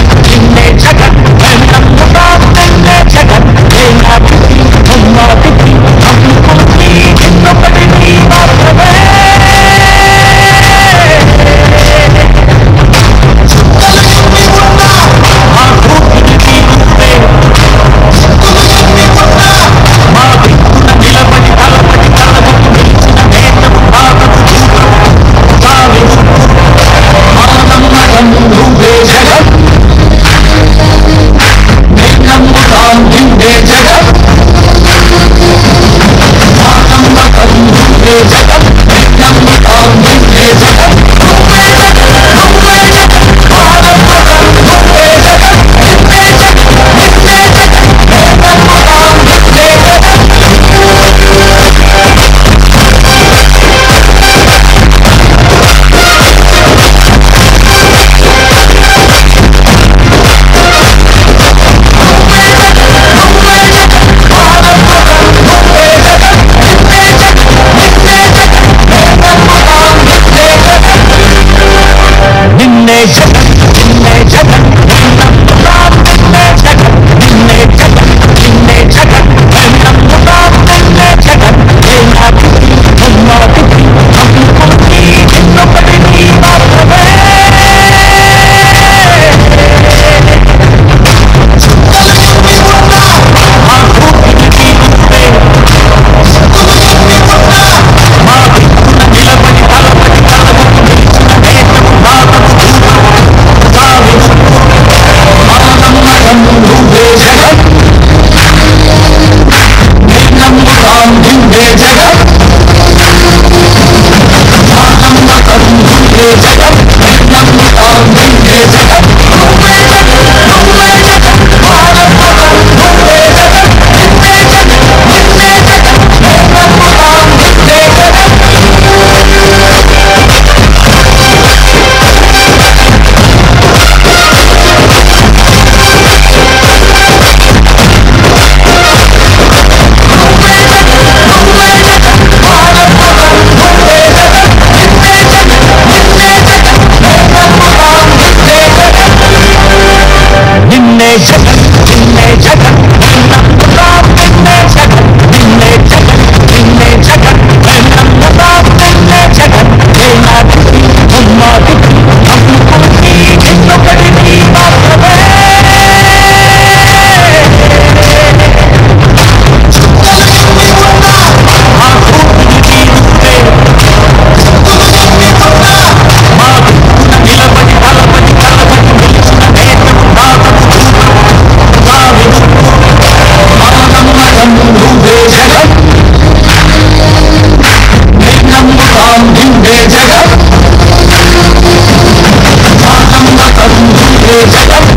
నిన్నే జగం మేం నమ్ముతాం నిన్నే జగం జగం